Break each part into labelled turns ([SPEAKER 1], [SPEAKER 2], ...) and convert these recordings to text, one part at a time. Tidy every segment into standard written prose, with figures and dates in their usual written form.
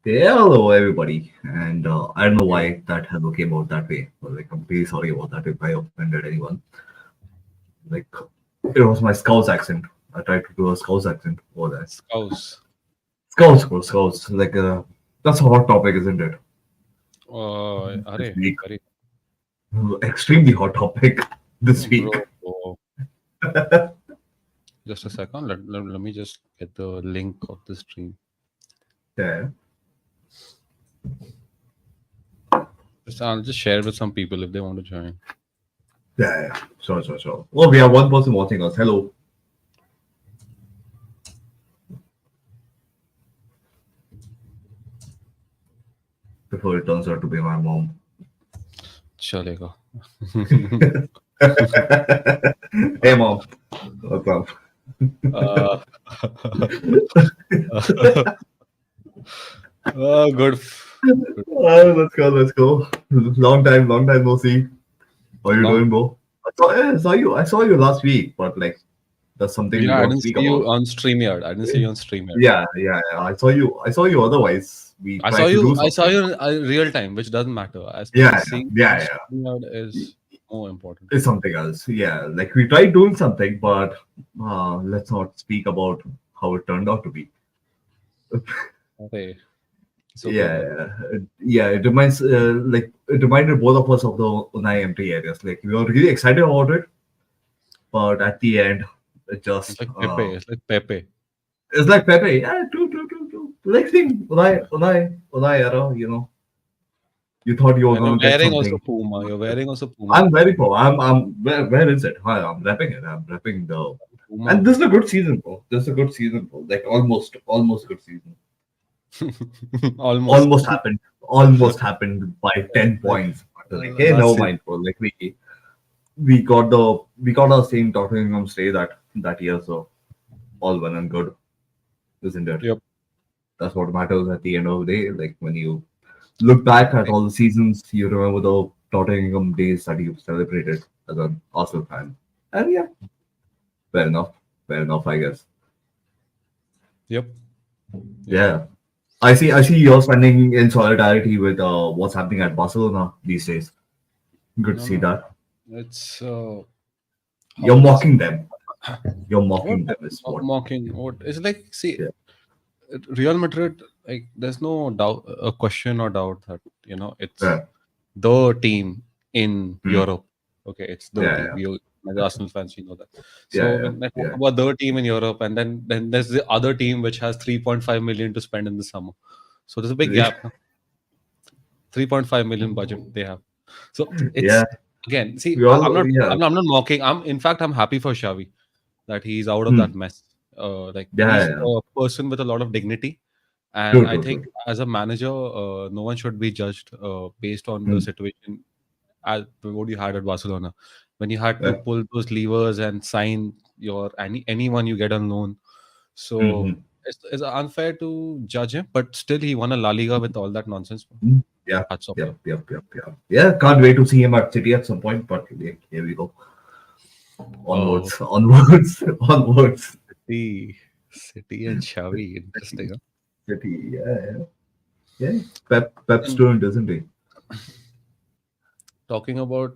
[SPEAKER 1] Yeah, hello everybody, and I don't know why that hello came out that way. But like, I'm really sorry about that if I offended anyone. Like, it was my Scouse accent. I tried to do a Scouse accent over there.
[SPEAKER 2] Spouse.
[SPEAKER 1] Scouts, bro, Scouts. That's a hot topic, isn't it? This
[SPEAKER 2] Arey,
[SPEAKER 1] week,
[SPEAKER 2] very
[SPEAKER 1] extremely hot topic this week.
[SPEAKER 2] bro. Just a second. Let me just get the link of the stream.
[SPEAKER 1] Yeah,
[SPEAKER 2] I'll just share with some people if they want to join.
[SPEAKER 1] yeah. Sure. Well, we have one person watching us. Hello. Before it turns out to be my mom.
[SPEAKER 2] Chalega.
[SPEAKER 1] Hey, mom. What's up?
[SPEAKER 2] uh, good.
[SPEAKER 1] Oh, let's go. Long time no see. How you
[SPEAKER 2] Long.
[SPEAKER 1] doing, bro? I saw you last week, but like that's something we
[SPEAKER 2] Yeah, I
[SPEAKER 1] don't
[SPEAKER 2] didn't
[SPEAKER 1] speak
[SPEAKER 2] see you
[SPEAKER 1] about.
[SPEAKER 2] on StreamYard. I didn't see you on StreamYard.
[SPEAKER 1] Yeah. I saw you. Otherwise, we
[SPEAKER 2] I saw
[SPEAKER 1] tried to
[SPEAKER 2] you.
[SPEAKER 1] do
[SPEAKER 2] I saw
[SPEAKER 1] something.
[SPEAKER 2] you in real time, which doesn't matter. As
[SPEAKER 1] Yeah,
[SPEAKER 2] seeing you on
[SPEAKER 1] yeah, yeah.
[SPEAKER 2] StreamYard is more important.
[SPEAKER 1] It's something else. Yeah, like we tried doing something, but let's not speak about how it turned out to be.
[SPEAKER 2] Okay, it's okay,
[SPEAKER 1] Yeah,
[SPEAKER 2] man.
[SPEAKER 1] yeah. It reminded both of us of the Unai empty areas. Like we were really excited about it, but at the end, it
[SPEAKER 2] It's
[SPEAKER 1] just
[SPEAKER 2] like Pepe. It's like Pepe.
[SPEAKER 1] it's like Pepe. Yeah, true. Like thing, Unai era. You thought you were
[SPEAKER 2] And you're
[SPEAKER 1] gonna get
[SPEAKER 2] wearing also
[SPEAKER 1] something.
[SPEAKER 2] Puma. You're wearing also Puma.
[SPEAKER 1] I'm very poor. Where is it? Hi, I'm wrapping it. I'm wrapping the.
[SPEAKER 2] Puma.
[SPEAKER 1] And this is a good season, bro. This is a good season, bro. Like almost good season.
[SPEAKER 2] Almost.
[SPEAKER 1] Almost happened by 10 points. But like, hey,
[SPEAKER 2] Last
[SPEAKER 1] never
[SPEAKER 2] season.
[SPEAKER 1] mind, bro. Like we got our same Tottenham stay that year, so all well and good, isn't it?
[SPEAKER 2] Yep.
[SPEAKER 1] That's what matters at the end of the day. Like when you look back at all the seasons, you remember the Tottenham days that you celebrated as an Arsenal fan. And yeah, fair enough. Fair enough, I guess.
[SPEAKER 2] Yep. Yep.
[SPEAKER 1] Yeah. I see you're spending in solidarity with what's happening at Barcelona these days. Good to see
[SPEAKER 2] No.
[SPEAKER 1] that.
[SPEAKER 2] It's
[SPEAKER 1] You're
[SPEAKER 2] how it is.
[SPEAKER 1] mocking them. You're
[SPEAKER 2] What
[SPEAKER 1] mocking them is what.
[SPEAKER 2] mocking? What it's like? See,
[SPEAKER 1] Yeah.
[SPEAKER 2] Real Madrid. Like, there's no doubt, a question or doubt that it's
[SPEAKER 1] Yeah.
[SPEAKER 2] the team in
[SPEAKER 1] Mm.
[SPEAKER 2] Europe. Okay, it's the team.
[SPEAKER 1] Yeah.
[SPEAKER 2] We, as Arsenal fans, you know that.
[SPEAKER 1] Yeah.
[SPEAKER 2] So
[SPEAKER 1] Yeah.
[SPEAKER 2] when I talk
[SPEAKER 1] Yeah.
[SPEAKER 2] about the team in Europe, and then there's the other team which has 3.5 million to spend in the summer. So there's a big
[SPEAKER 1] Yeah.
[SPEAKER 2] gap. Huh? 3.5 million budget they have. So
[SPEAKER 1] Yeah.
[SPEAKER 2] it's again. See,
[SPEAKER 1] We
[SPEAKER 2] I'm
[SPEAKER 1] all.
[SPEAKER 2] not.
[SPEAKER 1] Yeah.
[SPEAKER 2] I'm not mocking. In fact, I'm happy for Xavi that he's out of that
[SPEAKER 1] Mm.
[SPEAKER 2] mess. Like, he's
[SPEAKER 1] Yeah.
[SPEAKER 2] a person with a lot of dignity, and
[SPEAKER 1] True.
[SPEAKER 2] I
[SPEAKER 1] True.
[SPEAKER 2] think
[SPEAKER 1] True.
[SPEAKER 2] as a manager, no one should be judged based on the
[SPEAKER 1] Mm.
[SPEAKER 2] situation as what you had at Barcelona, when you had to
[SPEAKER 1] Yeah.
[SPEAKER 2] pull those levers and sign anyone you get on loan. So
[SPEAKER 1] Mm-hmm.
[SPEAKER 2] it's unfair to judge him, but still he won a La Liga with all that nonsense.
[SPEAKER 1] Yeah.
[SPEAKER 2] Hats off to him.
[SPEAKER 1] Yep. Yeah. Can't wait to see him at City at some point. But yeah, here we go.
[SPEAKER 2] Oh,
[SPEAKER 1] Onwards.
[SPEAKER 2] City and Xavi, interesting. Huh?
[SPEAKER 1] City. Yeah. Pep's
[SPEAKER 2] And
[SPEAKER 1] doing, isn't he?
[SPEAKER 2] talking about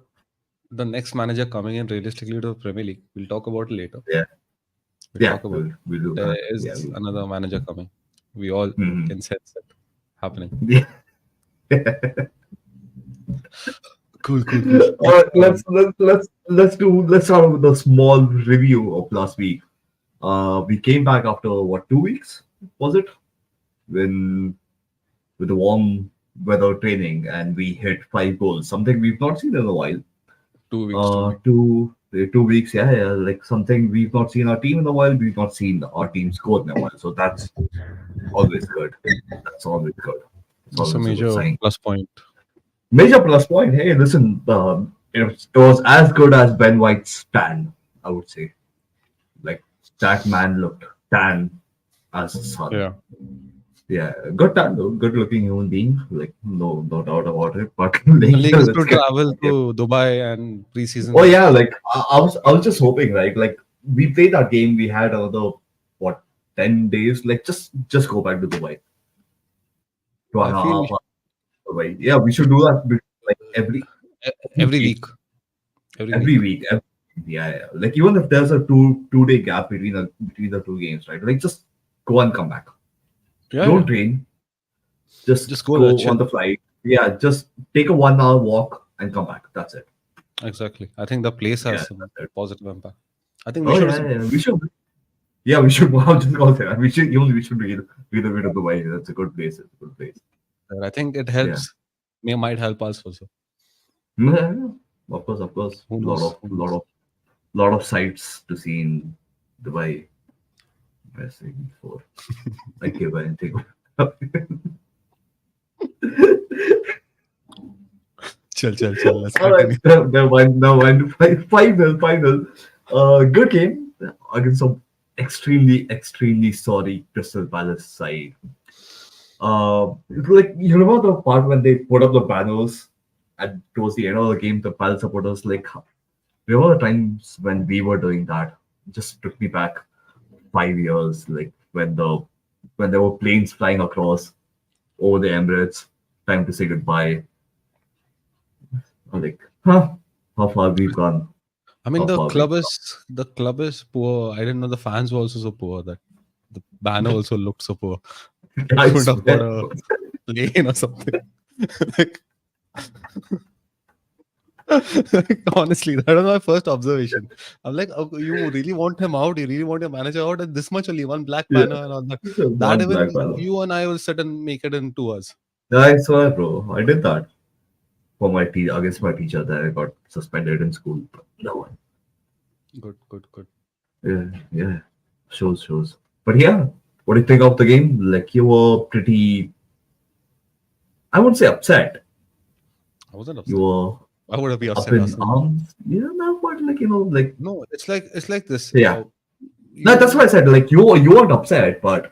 [SPEAKER 2] the next manager coming in realistically to the Premier League, we'll talk about it later.
[SPEAKER 1] Yeah.
[SPEAKER 2] We'll
[SPEAKER 1] Yeah.
[SPEAKER 2] talk about it.
[SPEAKER 1] We'll do
[SPEAKER 2] There
[SPEAKER 1] that. Yeah.
[SPEAKER 2] is another manager coming. We all
[SPEAKER 1] Mm-hmm.
[SPEAKER 2] can sense it happening.
[SPEAKER 1] Yeah.
[SPEAKER 2] Cool.
[SPEAKER 1] All right, let's start with a small review of last week. We came back after what, 2 weeks? Was it when with the warm weather training and we hit 5 goals, something we've not seen in a while.
[SPEAKER 2] 2 weeks.
[SPEAKER 1] 2 weeks, yeah, like something we've not seen our team in a while. We've not seen our team score in a while, so that's always good. That's always good. It's
[SPEAKER 2] That's a
[SPEAKER 1] always a good
[SPEAKER 2] major
[SPEAKER 1] sign.
[SPEAKER 2] plus point.
[SPEAKER 1] Major plus point. Hey, listen, it was as good as Ben White's tan, I would say. Like that man looked tan as the sun.
[SPEAKER 2] Yeah.
[SPEAKER 1] Yeah, good tan though, good looking human being. Like no doubt about it. But
[SPEAKER 2] The
[SPEAKER 1] like,
[SPEAKER 2] league is to
[SPEAKER 1] let's get.
[SPEAKER 2] travel to Dubai and
[SPEAKER 1] Oh
[SPEAKER 2] preseason.
[SPEAKER 1] yeah, like I was just hoping, right? Like we played that game, we had another what 10 days. Like just go back to Dubai. to
[SPEAKER 2] I feel we
[SPEAKER 1] half away. Yeah, we should do that like every
[SPEAKER 2] every
[SPEAKER 1] game,
[SPEAKER 2] week, every week.
[SPEAKER 1] every week. Yeah, yeah. Like even if there's a two-day gap between the two games, right? Like just go and come back.
[SPEAKER 2] Yeah,
[SPEAKER 1] Don't
[SPEAKER 2] yeah.
[SPEAKER 1] train. Just
[SPEAKER 2] Just go there,
[SPEAKER 1] go
[SPEAKER 2] chill.
[SPEAKER 1] on the flight. Yeah, just take a 1 hour walk and come back. That's it.
[SPEAKER 2] Exactly. I think the place has
[SPEAKER 1] Yeah,
[SPEAKER 2] some
[SPEAKER 1] that's it.
[SPEAKER 2] positive impact. I think we
[SPEAKER 1] Oh
[SPEAKER 2] should.
[SPEAKER 1] yeah, yeah. We should. Yeah, we should. I'm just going there. We should read a bit of Dubai. That's a good place. It's a good place.
[SPEAKER 2] I think it
[SPEAKER 1] Yeah.
[SPEAKER 2] helps. Might help us also.
[SPEAKER 1] Yeah, yeah. Of course.
[SPEAKER 2] Who knows? Who knows?
[SPEAKER 1] Lot of sights to see in Dubai. Best thing before. Okay, bye. Take
[SPEAKER 2] Chill. Let's
[SPEAKER 1] All right,
[SPEAKER 2] continue.
[SPEAKER 1] now and final. Good game against some extremely sorry Crystal Palace side. Like you remember the part when they put up the banners and towards the end of the game, the Palace supporters like remember the times when we were doing that? Just took me back 5 years, like when there were planes flying across over the Emirates, time to say goodbye. I'm like, huh? How far we've gone?
[SPEAKER 2] I mean,
[SPEAKER 1] How far we've
[SPEAKER 2] the club is poor. I didn't know the fans were also so poor that the banner also looked so poor.
[SPEAKER 1] gone.
[SPEAKER 2] They
[SPEAKER 1] I
[SPEAKER 2] couldn't afford
[SPEAKER 1] swear.
[SPEAKER 2] a plane or something. like, honestly, that was my first observation. I'm like, oh, you really want him out? You really want your manager out? And this much only one black
[SPEAKER 1] Yeah,
[SPEAKER 2] banner and all that.
[SPEAKER 1] it's a
[SPEAKER 2] That
[SPEAKER 1] one
[SPEAKER 2] even
[SPEAKER 1] black panel.
[SPEAKER 2] you and I will sit and make it in 2 hours.
[SPEAKER 1] I swear, bro. I did that for my against my teacher that I got suspended in school. No one.
[SPEAKER 2] Good.
[SPEAKER 1] Yeah, yeah. Shows. But yeah, what do you think of the game? Like you were pretty. I wouldn't say upset.
[SPEAKER 2] I wasn't
[SPEAKER 1] You
[SPEAKER 2] upset.
[SPEAKER 1] were
[SPEAKER 2] Why would I be
[SPEAKER 1] up
[SPEAKER 2] upset?
[SPEAKER 1] in
[SPEAKER 2] Arsenal?
[SPEAKER 1] arms. Yeah, no, but like like
[SPEAKER 2] No, it's like this.
[SPEAKER 1] yeah. No, that's what I
[SPEAKER 2] You,
[SPEAKER 1] said. Like you weren't upset, but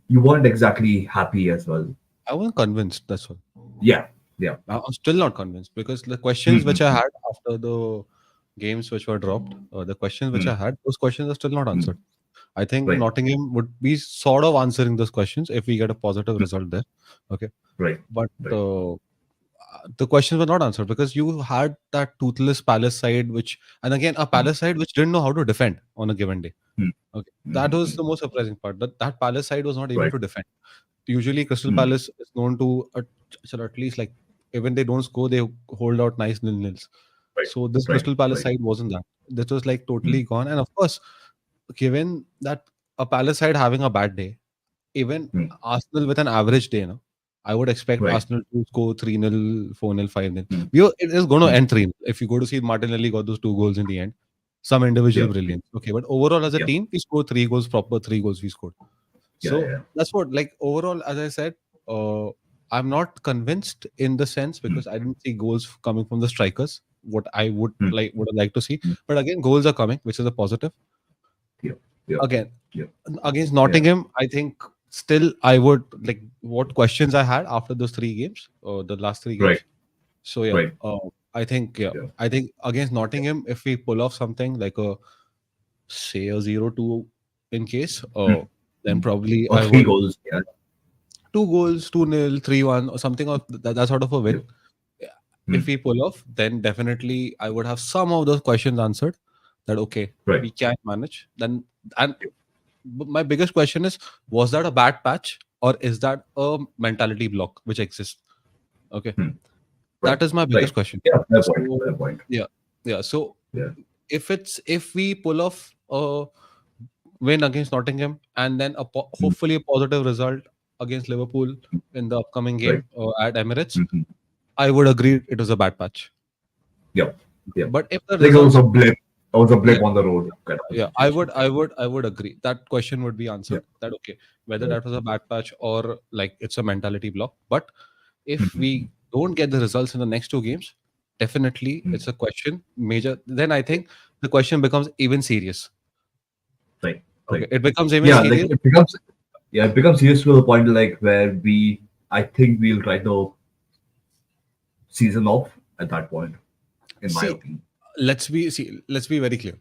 [SPEAKER 1] you weren't exactly happy as well.
[SPEAKER 2] I wasn't convinced. That's all.
[SPEAKER 1] Yeah, yeah.
[SPEAKER 2] I'm still not convinced because the questions which I
[SPEAKER 1] Mm-hmm.
[SPEAKER 2] had after the games which were dropped, the questions which I
[SPEAKER 1] Mm-hmm.
[SPEAKER 2] had, those questions are still not answered. I think
[SPEAKER 1] Right,
[SPEAKER 2] Nottingham would be sort of answering those questions if we get a positive result there. Okay,
[SPEAKER 1] right,
[SPEAKER 2] but
[SPEAKER 1] right.
[SPEAKER 2] the questions were not answered because you had that toothless Palace side, which, and again, a Palace side which didn't know how to defend on a given day. Okay, that was
[SPEAKER 1] Mm-hmm.
[SPEAKER 2] the most surprising part. That Palace side was not able
[SPEAKER 1] Right.
[SPEAKER 2] to defend. Usually, Crystal
[SPEAKER 1] Mm.
[SPEAKER 2] Palace is known to, so at least like even they don't score, they hold out nice nil-nils.
[SPEAKER 1] Right,
[SPEAKER 2] So this
[SPEAKER 1] right,
[SPEAKER 2] Crystal Palace
[SPEAKER 1] right.
[SPEAKER 2] side wasn't that. This was like
[SPEAKER 1] Mm.
[SPEAKER 2] totally gone. And of course, given that a Palace side having a bad day, even
[SPEAKER 1] Mm.
[SPEAKER 2] Arsenal with an average day, no, I would expect
[SPEAKER 1] Right.
[SPEAKER 2] Arsenal to score 3-0, 4-0, 5-0.
[SPEAKER 1] Mm.
[SPEAKER 2] It is going to
[SPEAKER 1] Mm.
[SPEAKER 2] end 3-0. If you go to see Martinelli got those 2 goals in the end, some individual
[SPEAKER 1] Yeah,
[SPEAKER 2] brilliance. Okay, but overall as a
[SPEAKER 1] yeah,
[SPEAKER 2] team, we scored 3 goals, proper 3 goals we scored. So
[SPEAKER 1] yeah.
[SPEAKER 2] that's what, like, overall, as I said, uh, I'm not convinced in the sense
[SPEAKER 1] Mm.
[SPEAKER 2] because I didn't see goals coming from the strikers. What I
[SPEAKER 1] Mm.
[SPEAKER 2] would have liked to see,
[SPEAKER 1] Mm.
[SPEAKER 2] but again, goals are coming, which is a positive.
[SPEAKER 1] Yeah, yeah,
[SPEAKER 2] Again,
[SPEAKER 1] yeah,
[SPEAKER 2] against
[SPEAKER 1] yeah.
[SPEAKER 2] Nottingham, I think still I would like what questions I had after those 3 games, or the last three
[SPEAKER 1] Right,
[SPEAKER 2] games. So yeah,
[SPEAKER 1] right.
[SPEAKER 2] yeah,
[SPEAKER 1] Yeah.
[SPEAKER 2] I think against Nottingham, if we pull off something like a say a 0-2 in case,
[SPEAKER 1] Mm.
[SPEAKER 2] then
[SPEAKER 1] Mm.
[SPEAKER 2] probably
[SPEAKER 1] Or
[SPEAKER 2] I
[SPEAKER 1] three
[SPEAKER 2] would.
[SPEAKER 1] goals. Yeah,
[SPEAKER 2] 2 goals, 2-0, 3-1, or something of that sort of a
[SPEAKER 1] yeah.
[SPEAKER 2] win. Yeah. If
[SPEAKER 1] Mm.
[SPEAKER 2] we pull off, then definitely I would have some of those questions answered. That okay,
[SPEAKER 1] Right.
[SPEAKER 2] we can manage. Then, and my biggest question is: was that a bad patch, or is that a mentality block which exists? Okay,
[SPEAKER 1] Mm. Right,
[SPEAKER 2] that is my biggest
[SPEAKER 1] right.
[SPEAKER 2] question.
[SPEAKER 1] Yeah, fair point.
[SPEAKER 2] So
[SPEAKER 1] Fair point.
[SPEAKER 2] yeah, yeah. So
[SPEAKER 1] Yeah.
[SPEAKER 2] if we pull off a win against Nottingham and then
[SPEAKER 1] Mm.
[SPEAKER 2] hopefully a positive result against Liverpool in the upcoming
[SPEAKER 1] Right.
[SPEAKER 2] game at Emirates,
[SPEAKER 1] Mm-hmm.
[SPEAKER 2] I would agree it was a bad patch.
[SPEAKER 1] Yeah, yeah.
[SPEAKER 2] But if the
[SPEAKER 1] Like it was
[SPEAKER 2] results,
[SPEAKER 1] a blip. It was a
[SPEAKER 2] yeah,
[SPEAKER 1] blip on the road kind of a
[SPEAKER 2] yeah,
[SPEAKER 1] situation.
[SPEAKER 2] I would agree that question would be
[SPEAKER 1] Yeah.
[SPEAKER 2] answered. That okay, whether
[SPEAKER 1] Right.
[SPEAKER 2] that was a bad patch or like it's a mentality block. But if
[SPEAKER 1] Mm-hmm.
[SPEAKER 2] we don't get the results in the next 2 games, definitely
[SPEAKER 1] Mm.
[SPEAKER 2] it's a question major. Then I think the question becomes even serious.
[SPEAKER 1] Right.
[SPEAKER 2] Okay,
[SPEAKER 1] Right.
[SPEAKER 2] it becomes even
[SPEAKER 1] Yeah, like
[SPEAKER 2] serious.
[SPEAKER 1] it becomes serious to the point like where I think we'll try to season off at that point, in my
[SPEAKER 2] See,
[SPEAKER 1] opinion.
[SPEAKER 2] let's be very clear.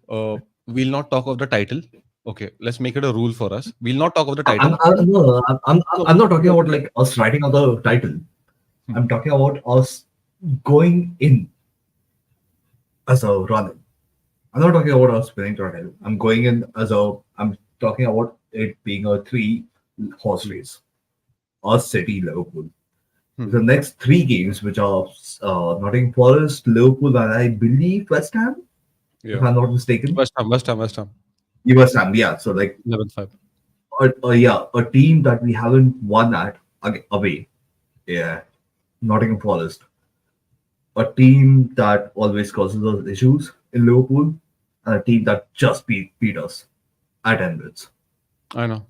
[SPEAKER 2] We'll not talk of the title. Okay, let's make it a rule for us. We'll not talk about the
[SPEAKER 1] I'm, I'm,
[SPEAKER 2] title.
[SPEAKER 1] I'm, no,
[SPEAKER 2] No,
[SPEAKER 1] I'm not talking
[SPEAKER 2] no.
[SPEAKER 1] about like us writing on the title.
[SPEAKER 2] Hmm.
[SPEAKER 1] I'm talking about us going in as a runner. I'm not talking about us winning the title. I'm going in as a. I'm talking about it being a three horse
[SPEAKER 2] Hmm.
[SPEAKER 1] race. Us, City, Liverpool.
[SPEAKER 2] Hmm.
[SPEAKER 1] The next three games, which are Nottingham Forest, Liverpool, and I believe West Ham, if
[SPEAKER 2] Yeah.
[SPEAKER 1] I'm not mistaken.
[SPEAKER 2] West Ham, West Ham, West Ham.
[SPEAKER 1] West Ham, yeah. So like,
[SPEAKER 2] 11-5.
[SPEAKER 1] yeah, a team that we haven't won at away. Yeah, Nottingham Forest, a team that always causes us issues in Liverpool, and a team that just beat us at Emirates.
[SPEAKER 2] I know.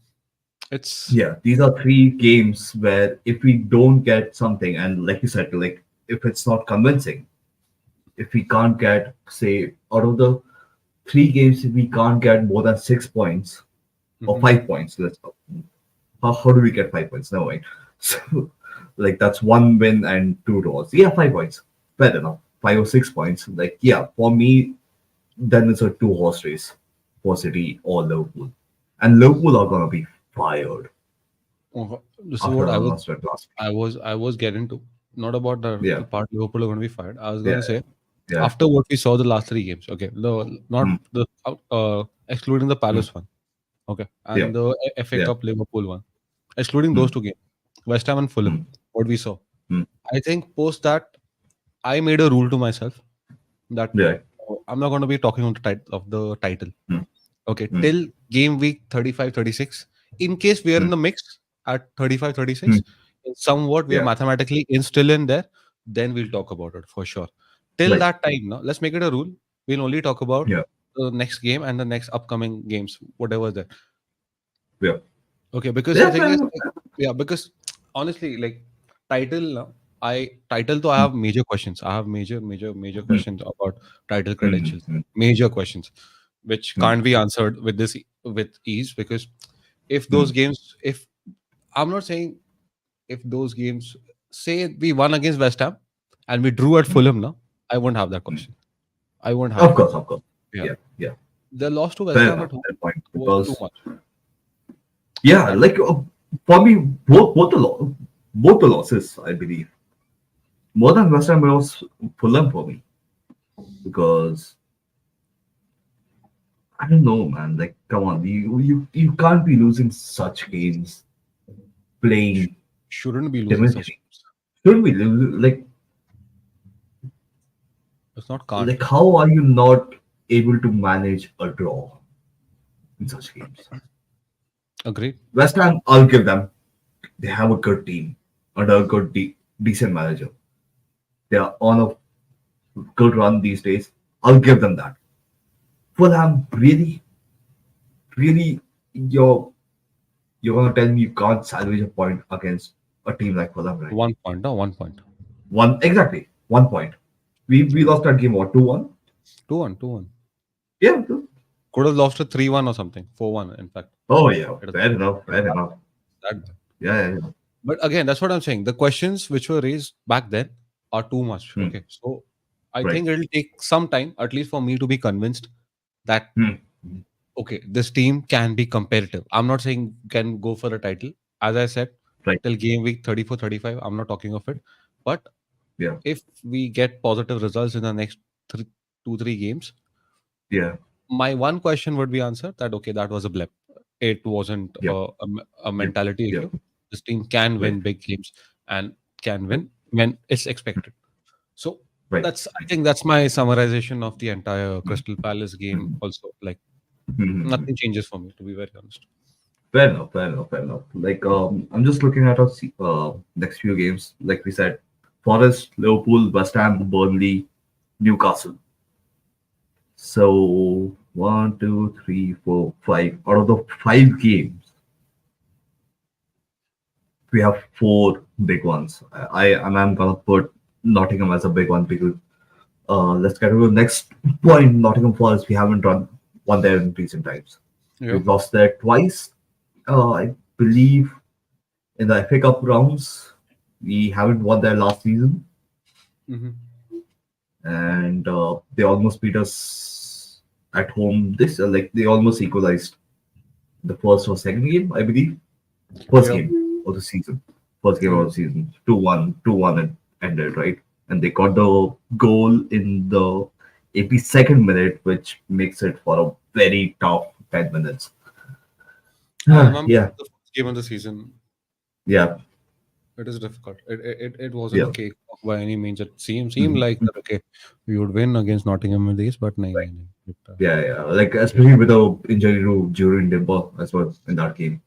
[SPEAKER 2] It's
[SPEAKER 1] Yeah, these are three games where if we don't get something, and like you said, like if it's not convincing, if we can't get, say, out of the three games, if we can't get more than 6 points or
[SPEAKER 2] Mhm.
[SPEAKER 1] 5 points, let's how do we get 5 points? No way. So, like that's one win and two draws. Yeah, 5 points. Fair enough. 5 or 6 points. Like, yeah, for me, then it's a two horse race for City or Liverpool. And Liverpool are gonna be fired
[SPEAKER 2] this is
[SPEAKER 1] after
[SPEAKER 2] what
[SPEAKER 1] our announcement last week.
[SPEAKER 2] I was getting to. Not about the
[SPEAKER 1] Yeah,
[SPEAKER 2] part Liverpool are going to be fired. I was going
[SPEAKER 1] yeah,
[SPEAKER 2] to say
[SPEAKER 1] yeah.
[SPEAKER 2] after what we saw the last three games. Okay, the not
[SPEAKER 1] Mm,
[SPEAKER 2] the excluding the
[SPEAKER 1] mm,
[SPEAKER 2] Palace one. Okay,
[SPEAKER 1] yeah,
[SPEAKER 2] and the FA
[SPEAKER 1] yeah.
[SPEAKER 2] Cup Liverpool one, excluding those
[SPEAKER 1] Mm,
[SPEAKER 2] two games, West Ham and Fulham.
[SPEAKER 1] mm,
[SPEAKER 2] What we saw,
[SPEAKER 1] mm,
[SPEAKER 2] I think post that I made a rule to myself that
[SPEAKER 1] yeah.
[SPEAKER 2] I'm not going to be talking on the title.
[SPEAKER 1] Mm,
[SPEAKER 2] Okay,
[SPEAKER 1] mm,
[SPEAKER 2] till game week 35, 36. In case we are in
[SPEAKER 1] mm,
[SPEAKER 2] the mix at 35, 36,
[SPEAKER 1] mm,
[SPEAKER 2] somewhat we are
[SPEAKER 1] yeah.
[SPEAKER 2] mathematically still in there, then we'll talk about it for sure. Till
[SPEAKER 1] Right.
[SPEAKER 2] that time, now let's make it a rule. We'll only talk about
[SPEAKER 1] Yeah.
[SPEAKER 2] the next game and the next upcoming games, whatever there.
[SPEAKER 1] Yeah.
[SPEAKER 2] Okay, because the
[SPEAKER 1] Yeah.
[SPEAKER 2] thing
[SPEAKER 1] Fair
[SPEAKER 2] is,
[SPEAKER 1] enough.
[SPEAKER 2] yeah, because honestly, like title, title, though I
[SPEAKER 1] Mm,
[SPEAKER 2] have major questions. I have major
[SPEAKER 1] mm,
[SPEAKER 2] questions about title
[SPEAKER 1] mm,
[SPEAKER 2] credentials.
[SPEAKER 1] mm,
[SPEAKER 2] Major questions, which
[SPEAKER 1] mm,
[SPEAKER 2] can't be answered with with ease because if those
[SPEAKER 1] mm,
[SPEAKER 2] games, if I'm not saying if those games, say we won against West Ham and we drew at
[SPEAKER 1] mm,
[SPEAKER 2] Fulham, now I won't have that
[SPEAKER 1] mm.
[SPEAKER 2] question. I won't have
[SPEAKER 1] Of
[SPEAKER 2] it.
[SPEAKER 1] course, of course.
[SPEAKER 2] Yeah,
[SPEAKER 1] Yeah. Yeah.
[SPEAKER 2] the loss to West
[SPEAKER 1] Fair
[SPEAKER 2] Ham
[SPEAKER 1] enough.
[SPEAKER 2] at home
[SPEAKER 1] Fair point.
[SPEAKER 2] was too
[SPEAKER 1] Because
[SPEAKER 2] much.
[SPEAKER 1] yeah,
[SPEAKER 2] That
[SPEAKER 1] like for me, both the losses, I believe, more than West Ham was Fulham for me because I don't know, man. Like, come on, you can't be losing such games
[SPEAKER 2] sh-
[SPEAKER 1] playing
[SPEAKER 2] shouldn't be losing such
[SPEAKER 1] timidly.
[SPEAKER 2] games.
[SPEAKER 1] Should we
[SPEAKER 2] It's not can't.
[SPEAKER 1] like how are you not able to manage a draw in such games?
[SPEAKER 2] Agreed.
[SPEAKER 1] West Ham, I'll give them. They have a good team under a decent manager. They are on a good run these days. I'll give them that. Fulham, really, you're gonna tell me you can't salvage a point against a team like Fulham, right?
[SPEAKER 2] 1 point. No, 1 point.
[SPEAKER 1] One exactly 1 point. We lost that game what 2-1?
[SPEAKER 2] 2-1. 2-1.
[SPEAKER 1] Yeah.
[SPEAKER 2] Could have lost it 3-1 or something. 4-1, in fact.
[SPEAKER 1] Oh yeah.
[SPEAKER 2] It is
[SPEAKER 1] Fair enough. Fair
[SPEAKER 2] that,
[SPEAKER 1] enough.
[SPEAKER 2] that bad.
[SPEAKER 1] Yeah. Yeah. Yeah.
[SPEAKER 2] But again, that's what I'm saying. The questions which were raised back then are too much.
[SPEAKER 1] Hmm.
[SPEAKER 2] Okay. So I
[SPEAKER 1] Right.
[SPEAKER 2] think it'll take some time, at least for me to be convinced that,
[SPEAKER 1] Hmm.
[SPEAKER 2] okay, this team can be competitive. I'm not saying can go for the title. As I said,
[SPEAKER 1] Right.
[SPEAKER 2] till game week 34, 35, I'm not talking of it. But
[SPEAKER 1] Yeah.
[SPEAKER 2] if we get positive results in the next three, 2, 3 games,
[SPEAKER 1] Yeah.
[SPEAKER 2] my one question would be answered that okay, that was a blip. It wasn't
[SPEAKER 1] Yep.
[SPEAKER 2] a
[SPEAKER 1] Yep.
[SPEAKER 2] mentality
[SPEAKER 1] Yep.
[SPEAKER 2] issue. This team can
[SPEAKER 1] Right.
[SPEAKER 2] win big games and can
[SPEAKER 1] Right.
[SPEAKER 2] win when it's expected. So
[SPEAKER 1] Right.
[SPEAKER 2] that's I think that's my summarization of the entire Crystal Palace game. Also, like
[SPEAKER 1] Hmm.
[SPEAKER 2] nothing changes for me to be very honest.
[SPEAKER 1] Fair enough. Fair enough. Fair enough. Like I'm just looking at our next few games. Like we said, Forest, Liverpool, West Ham, Burnley, Newcastle. So one, two, three, four, five. Out of the five games, we have four big ones. I'm gonna put Nottingham as a big one because let's get to the next point. Nottingham Forest, we haven't won there in recent times.
[SPEAKER 2] Yeah.
[SPEAKER 1] We've lost there twice. I believe in the FA Cup rounds. We haven't won there last season,
[SPEAKER 2] Hmm.
[SPEAKER 1] and they almost beat us at home. This like they almost equalized. the first or second game, I believe. First
[SPEAKER 2] Yeah.
[SPEAKER 1] game of the season. First game
[SPEAKER 2] Mm.
[SPEAKER 1] of the season. 2-1, 2-1 and ended, right? And they got the goal in the 82nd minute, which makes it for a very tough 10 minutes.
[SPEAKER 2] I remember
[SPEAKER 1] Yeah,
[SPEAKER 2] the first game of the season.
[SPEAKER 1] yeah,
[SPEAKER 2] It is difficult. It wasn't a
[SPEAKER 1] yeah.
[SPEAKER 2] cakewalk by any means. It seemed
[SPEAKER 1] Mhm.
[SPEAKER 2] like that okay, we would win against Nottingham with these, but no,
[SPEAKER 1] Right.
[SPEAKER 2] no, no.
[SPEAKER 1] Yeah, yeah. Like, especially with the injury to Jurgen Timber as well in that game.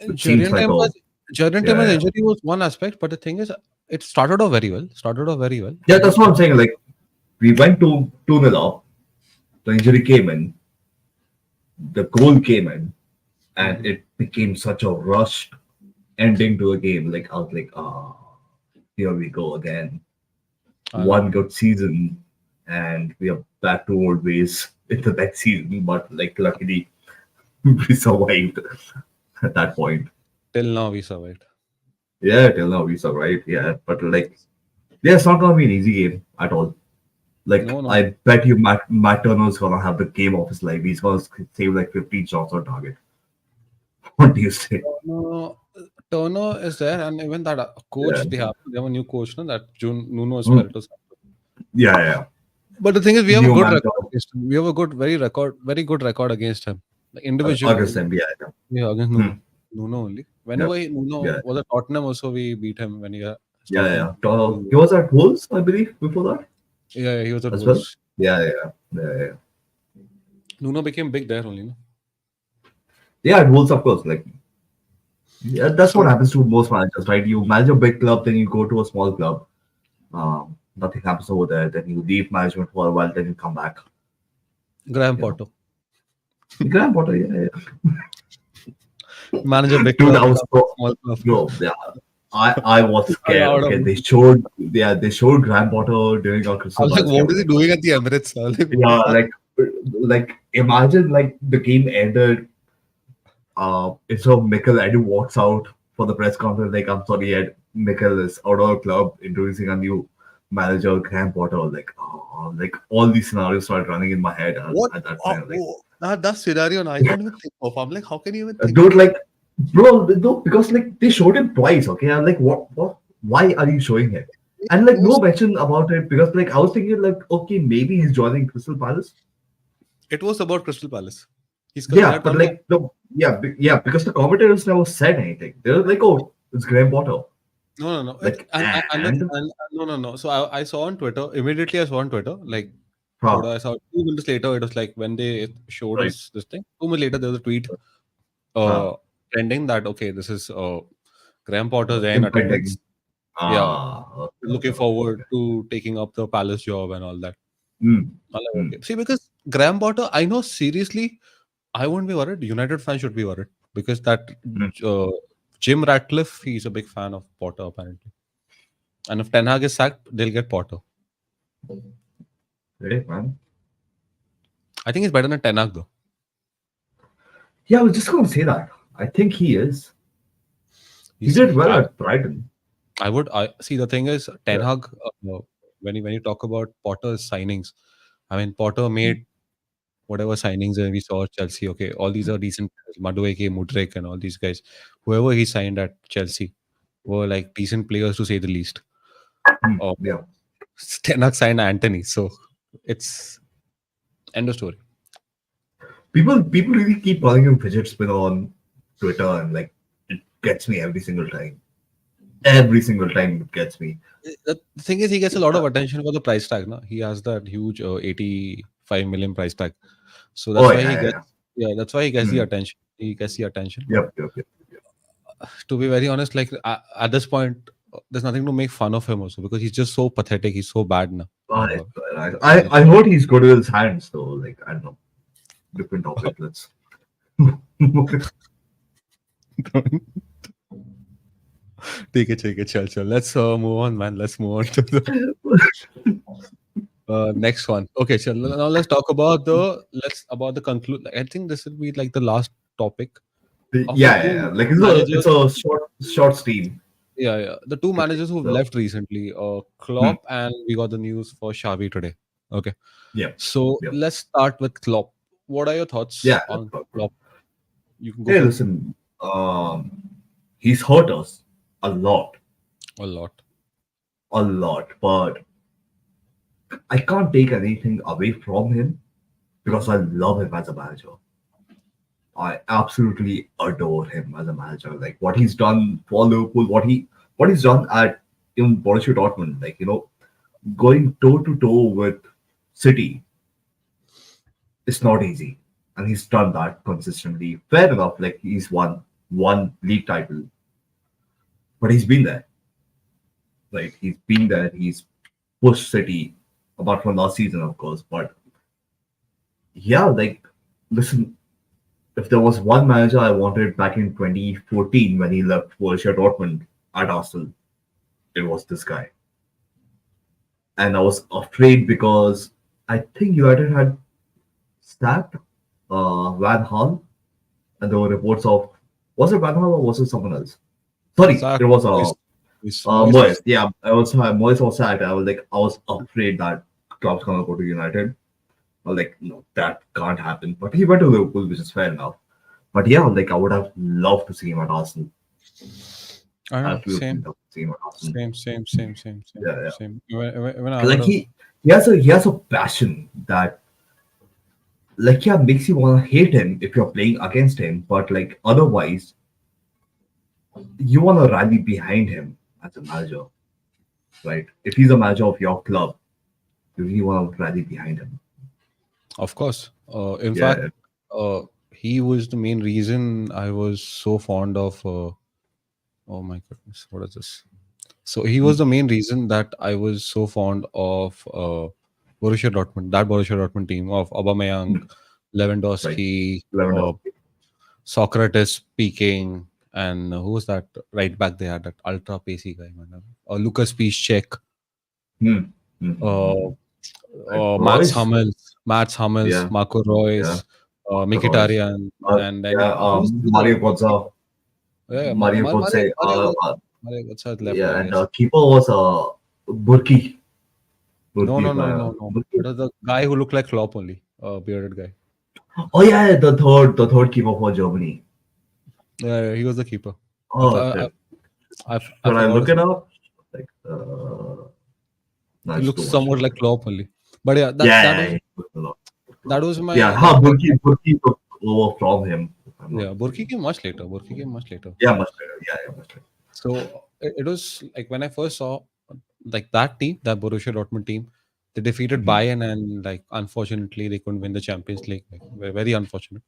[SPEAKER 1] It seems
[SPEAKER 2] Jurgen
[SPEAKER 1] like a,
[SPEAKER 2] Timber's Jurgen
[SPEAKER 1] yeah,
[SPEAKER 2] Timber's
[SPEAKER 1] yeah.
[SPEAKER 2] injury was one aspect, but the thing is, it started off very well. Started off very well,
[SPEAKER 1] Yeah,
[SPEAKER 2] and
[SPEAKER 1] that's
[SPEAKER 2] then
[SPEAKER 1] what I'm saying. Like, we went to 2-0 up, the injury came in, the goal came in, and
[SPEAKER 2] Mhm.
[SPEAKER 1] it became such a rushed ending to a game. Like, I was like, ah, here we go again.
[SPEAKER 2] I know.
[SPEAKER 1] One good season, and we are back to old ways in the next season. But, like, luckily, we survived at that point.
[SPEAKER 2] Till now, we survived.
[SPEAKER 1] Yeah, till now, we survived. Yeah, but, like, yeah, it's not going to be an easy game at all. Like,
[SPEAKER 2] No, no.
[SPEAKER 1] I bet you Matt Turner's going to have the game of his life. He's going to save like 15 shots on target on Tuesday.
[SPEAKER 2] Turner, Turner is there, and even that
[SPEAKER 1] Yeah.
[SPEAKER 2] coach they have a new coach, no? That June Nuno
[SPEAKER 1] Mm.
[SPEAKER 2] Espirito Santo.
[SPEAKER 1] Yeah, yeah.
[SPEAKER 2] But the thing is, we have a
[SPEAKER 1] New
[SPEAKER 2] good
[SPEAKER 1] manager,
[SPEAKER 2] record against him. We have a very good record against him. Like
[SPEAKER 1] August
[SPEAKER 2] individually,
[SPEAKER 1] and yeah, yeah.
[SPEAKER 2] yeah, against
[SPEAKER 1] Hmm.
[SPEAKER 2] Nuno only.
[SPEAKER 1] Yeah,
[SPEAKER 2] Whenever Nuno
[SPEAKER 1] yeah,
[SPEAKER 2] was at Tottenham, also we beat him when he
[SPEAKER 1] yeah,
[SPEAKER 2] started.
[SPEAKER 1] yeah. He was at Wolves, I believe, before that
[SPEAKER 2] Yeah, yeah, he was at
[SPEAKER 1] as well.
[SPEAKER 2] Wolves.
[SPEAKER 1] Yeah, yeah, yeah, yeah.
[SPEAKER 2] Nuno became big there only, no?
[SPEAKER 1] Yeah, at Wolves, of course. Like, yeah, that's what
[SPEAKER 2] So
[SPEAKER 1] happens to most managers, right? You manage a big club, then you go to a small club. Nothing happens over there. Then you leave management for a while, then you come back.
[SPEAKER 2] Graham
[SPEAKER 1] You know,
[SPEAKER 2] Potter,
[SPEAKER 1] Graham Potter, yeah,
[SPEAKER 2] manager
[SPEAKER 1] yeah.
[SPEAKER 2] big
[SPEAKER 1] Dude,
[SPEAKER 2] club,
[SPEAKER 1] I was
[SPEAKER 2] come to
[SPEAKER 1] so,
[SPEAKER 2] small club.
[SPEAKER 1] bro, yeah. I was scared.
[SPEAKER 2] Allowed
[SPEAKER 1] Okay,
[SPEAKER 2] him.
[SPEAKER 1] they showed Graham Potter during our
[SPEAKER 2] I
[SPEAKER 1] Crystal
[SPEAKER 2] was like,
[SPEAKER 1] Palace game. I
[SPEAKER 2] what is
[SPEAKER 1] was
[SPEAKER 2] he
[SPEAKER 1] like,
[SPEAKER 2] doing at the Emirates? I was like, what the
[SPEAKER 1] yeah,
[SPEAKER 2] fuck?
[SPEAKER 1] like imagine like the game ended. Instead of Mikel, Eddie walks out for the press conference. Like, I'm sorry, Ed, Mikel is out of our club, introducing a new manager, Graham Potter. Like all these scenarios started running in my head
[SPEAKER 2] What?
[SPEAKER 1] at that point. Like,
[SPEAKER 2] That scenario, and I can't even think of. I'm like, how can you even think
[SPEAKER 1] dude,
[SPEAKER 2] of?
[SPEAKER 1] like, bro, no, because like they showed him twice. Okay, I'm like, what? Why are you showing him? And like
[SPEAKER 2] Two,
[SPEAKER 1] no mention about it because like I was thinking like, okay, maybe he's joining Crystal Palace.
[SPEAKER 2] it was about Crystal Palace. He
[SPEAKER 1] Yeah,
[SPEAKER 2] had
[SPEAKER 1] but
[SPEAKER 2] done that.
[SPEAKER 1] like no, yeah, yeah, because the commentators never said anything. They were like, oh, it's Graham Potter.
[SPEAKER 2] No, no, no.
[SPEAKER 1] Like,
[SPEAKER 2] And
[SPEAKER 1] and
[SPEAKER 2] no, no, no. So I saw on Twitter immediately. I saw on Twitter like
[SPEAKER 1] huh,
[SPEAKER 2] what I saw 2 minutes later. It was like when they showed
[SPEAKER 1] right,
[SPEAKER 2] us this thing. 2 minutes later, there was a tweet
[SPEAKER 1] huh,
[SPEAKER 2] trending that okay, this is Graham Potter's there in attendance.
[SPEAKER 1] impending.
[SPEAKER 2] Yeah,
[SPEAKER 1] Okay, okay,
[SPEAKER 2] looking
[SPEAKER 1] okay,
[SPEAKER 2] forward
[SPEAKER 1] okay.
[SPEAKER 2] to taking up the Palace job and all that.
[SPEAKER 1] Mm,
[SPEAKER 2] I'm like,
[SPEAKER 1] mm,
[SPEAKER 2] okay. See, because Graham Potter, I know seriously, I won't be worried. United fans should be worried because that
[SPEAKER 1] mm.
[SPEAKER 2] uh, Jim Ratcliffe, he's a big fan of Potter apparently. And if Ten Hag is sacked, they'll get Potter.
[SPEAKER 1] Great, man.
[SPEAKER 2] I think he's better than Ten Hag though.
[SPEAKER 1] Yeah, I was just going to say that. I think he is. He
[SPEAKER 2] He's
[SPEAKER 1] did well
[SPEAKER 2] I,
[SPEAKER 1] at Brighton.
[SPEAKER 2] I see the thing is Ten
[SPEAKER 1] Yeah.
[SPEAKER 2] Hag when you talk about Potter's signings, I mean Potter
[SPEAKER 1] Mm.
[SPEAKER 2] made whatever signings we saw at Chelsea. Okay, all these are decent players. Madueke, Mudryk, and all these guys. Whoever he signed at Chelsea were like decent players to say the least.
[SPEAKER 1] Mm.
[SPEAKER 2] Uh,
[SPEAKER 1] Yeah.
[SPEAKER 2] Ten Hag signed Anthony, so it's end of story.
[SPEAKER 1] People really keep calling him fidget spinner on Twitter, and like it gets me every single time. Every single time it gets me.
[SPEAKER 2] The thing is, he gets a lot of attention for the price tag. No, he has that huge 85 million price tag, so
[SPEAKER 1] Oh
[SPEAKER 2] that's why
[SPEAKER 1] yeah,
[SPEAKER 2] he
[SPEAKER 1] yeah, yeah.
[SPEAKER 2] gets. Yeah, that's why he gets the
[SPEAKER 1] Mm.
[SPEAKER 2] attention. He gets the attention. But
[SPEAKER 1] Yep, yep, yep. Yep.
[SPEAKER 2] to be very honest, like at this point, there's nothing to make fun of him also because he's just so pathetic. He's so bad now.
[SPEAKER 1] I,
[SPEAKER 2] Uh,
[SPEAKER 1] I heard he's good with his hands though. Like I don't know, different topic. Let's.
[SPEAKER 2] take it, chal. Let's move on, man. Let's move on to the next one. Okay, chal. Now let's talk about the conclude. I think this will be like the last topic
[SPEAKER 1] Yeah,
[SPEAKER 2] of the
[SPEAKER 1] yeah,
[SPEAKER 2] two
[SPEAKER 1] yeah. Like it's
[SPEAKER 2] managers.
[SPEAKER 1] a short stream.
[SPEAKER 2] Yeah, yeah. The two managers who've
[SPEAKER 1] So
[SPEAKER 2] left recently,
[SPEAKER 1] hmm,
[SPEAKER 2] Klopp, and we got the news for Xavi today. Okay,
[SPEAKER 1] yeah,
[SPEAKER 2] so
[SPEAKER 1] yeah,
[SPEAKER 2] let's start with Klopp. What are your thoughts
[SPEAKER 1] yeah.
[SPEAKER 2] on Klopp? You can go
[SPEAKER 1] Hey,
[SPEAKER 2] first.
[SPEAKER 1] listen, he's hurt us a lot,
[SPEAKER 2] A lot.
[SPEAKER 1] but I can't take anything away from him because I love him as a manager. I absolutely adore him as a manager. Like what he's done for Liverpool, what he's done at in Borussia Dortmund, like going toe to toe with City, it's not easy, and he's done that consistently. Fair enough, like he's won one league title, but he's been there. Like he's been there. He's pushed City, apart from last season, of course. But yeah, like listen, if there was one manager I wanted back in 2014 when he left Borussia Dortmund at Arsenal, it was this guy. And I was afraid because I think United had sacked Van Hal, and there were reports of was it Van Hal or was it someone else? Sorry,
[SPEAKER 2] Zach
[SPEAKER 1] it was
[SPEAKER 2] Moyes. Moyes
[SPEAKER 1] Moyes.
[SPEAKER 2] was
[SPEAKER 1] Yeah, Moyes was sacked. I was afraid that Klopp's gonna go to United. I was like, no, that can't happen. But he went to Liverpool, which is fair enough. But yeah, like I would have loved to see him at Arsenal.
[SPEAKER 2] I know.
[SPEAKER 1] Absolutely
[SPEAKER 2] Same.
[SPEAKER 1] loved to see him at Arsenal.
[SPEAKER 2] Same.
[SPEAKER 1] Yeah, yeah.
[SPEAKER 2] Same. Even I would
[SPEAKER 1] Like
[SPEAKER 2] have.
[SPEAKER 1] he has a passion that like yeah makes you wanna hate him if you're playing against him, but like otherwise you wanna rally behind him as a manager, right? If he's a manager of your club, you really wanna rally behind him.
[SPEAKER 2] Of course. In fact,
[SPEAKER 1] Yeah.
[SPEAKER 2] he was the main reason I was so fond of. Oh my goodness, what is this? So he was
[SPEAKER 1] Mm,
[SPEAKER 2] the main reason that I was so fond of Borussia Dortmund, that Borussia Dortmund team of Aubameyang,
[SPEAKER 1] mm, right.
[SPEAKER 2] Lewandowski,
[SPEAKER 1] Lewandowski.
[SPEAKER 2] Socrates speaking, and who was that right back there, that ultra pacey guy, man? Lucas Piszczek,
[SPEAKER 1] Hmm.
[SPEAKER 2] uh,
[SPEAKER 1] Right. Royce.
[SPEAKER 2] Mats Hummels,
[SPEAKER 1] Yeah.
[SPEAKER 2] Marco
[SPEAKER 1] Yeah.
[SPEAKER 2] Reus,
[SPEAKER 1] Marco Royce.
[SPEAKER 2] Mkhitaryan, and then
[SPEAKER 1] Yeah.
[SPEAKER 2] who's the
[SPEAKER 1] Mario Götze.
[SPEAKER 2] yeah,
[SPEAKER 1] Mario Götze.
[SPEAKER 2] Mario Götze left,
[SPEAKER 1] Yeah,
[SPEAKER 2] I
[SPEAKER 1] and
[SPEAKER 2] guess.
[SPEAKER 1] keeper was Burki. Burki, if I
[SPEAKER 2] It
[SPEAKER 1] Burki.
[SPEAKER 2] was the guy who looked like Klopp only, a bearded guy.
[SPEAKER 1] Oh yeah, the third keeper for Germany.
[SPEAKER 2] Yeah, he was the keeper. I,
[SPEAKER 1] Oh
[SPEAKER 2] I,
[SPEAKER 1] shit.
[SPEAKER 2] I
[SPEAKER 1] Should I
[SPEAKER 2] forgot
[SPEAKER 1] look
[SPEAKER 2] his
[SPEAKER 1] it
[SPEAKER 2] name.
[SPEAKER 1] up? Like, no,
[SPEAKER 2] He
[SPEAKER 1] it's
[SPEAKER 2] looks
[SPEAKER 1] too much to
[SPEAKER 2] somewhat
[SPEAKER 1] do.
[SPEAKER 2] like Klopp only. But yeah,
[SPEAKER 1] Yeah, yeah, yeah.
[SPEAKER 2] that was
[SPEAKER 1] Yeah,
[SPEAKER 2] my
[SPEAKER 1] huh,
[SPEAKER 2] like
[SPEAKER 1] Burki took over from him, if I'm not
[SPEAKER 2] yeah.
[SPEAKER 1] mistaken.
[SPEAKER 2] Burki came much later. Burki came much later.
[SPEAKER 1] Yeah, much better. Yeah, yeah, much better.
[SPEAKER 2] So it was like when I first saw like that team, that Borussia Dortmund team, they defeated
[SPEAKER 1] Mhm.
[SPEAKER 2] Bayern and like unfortunately they couldn't win the Champions League. Like very unfortunate.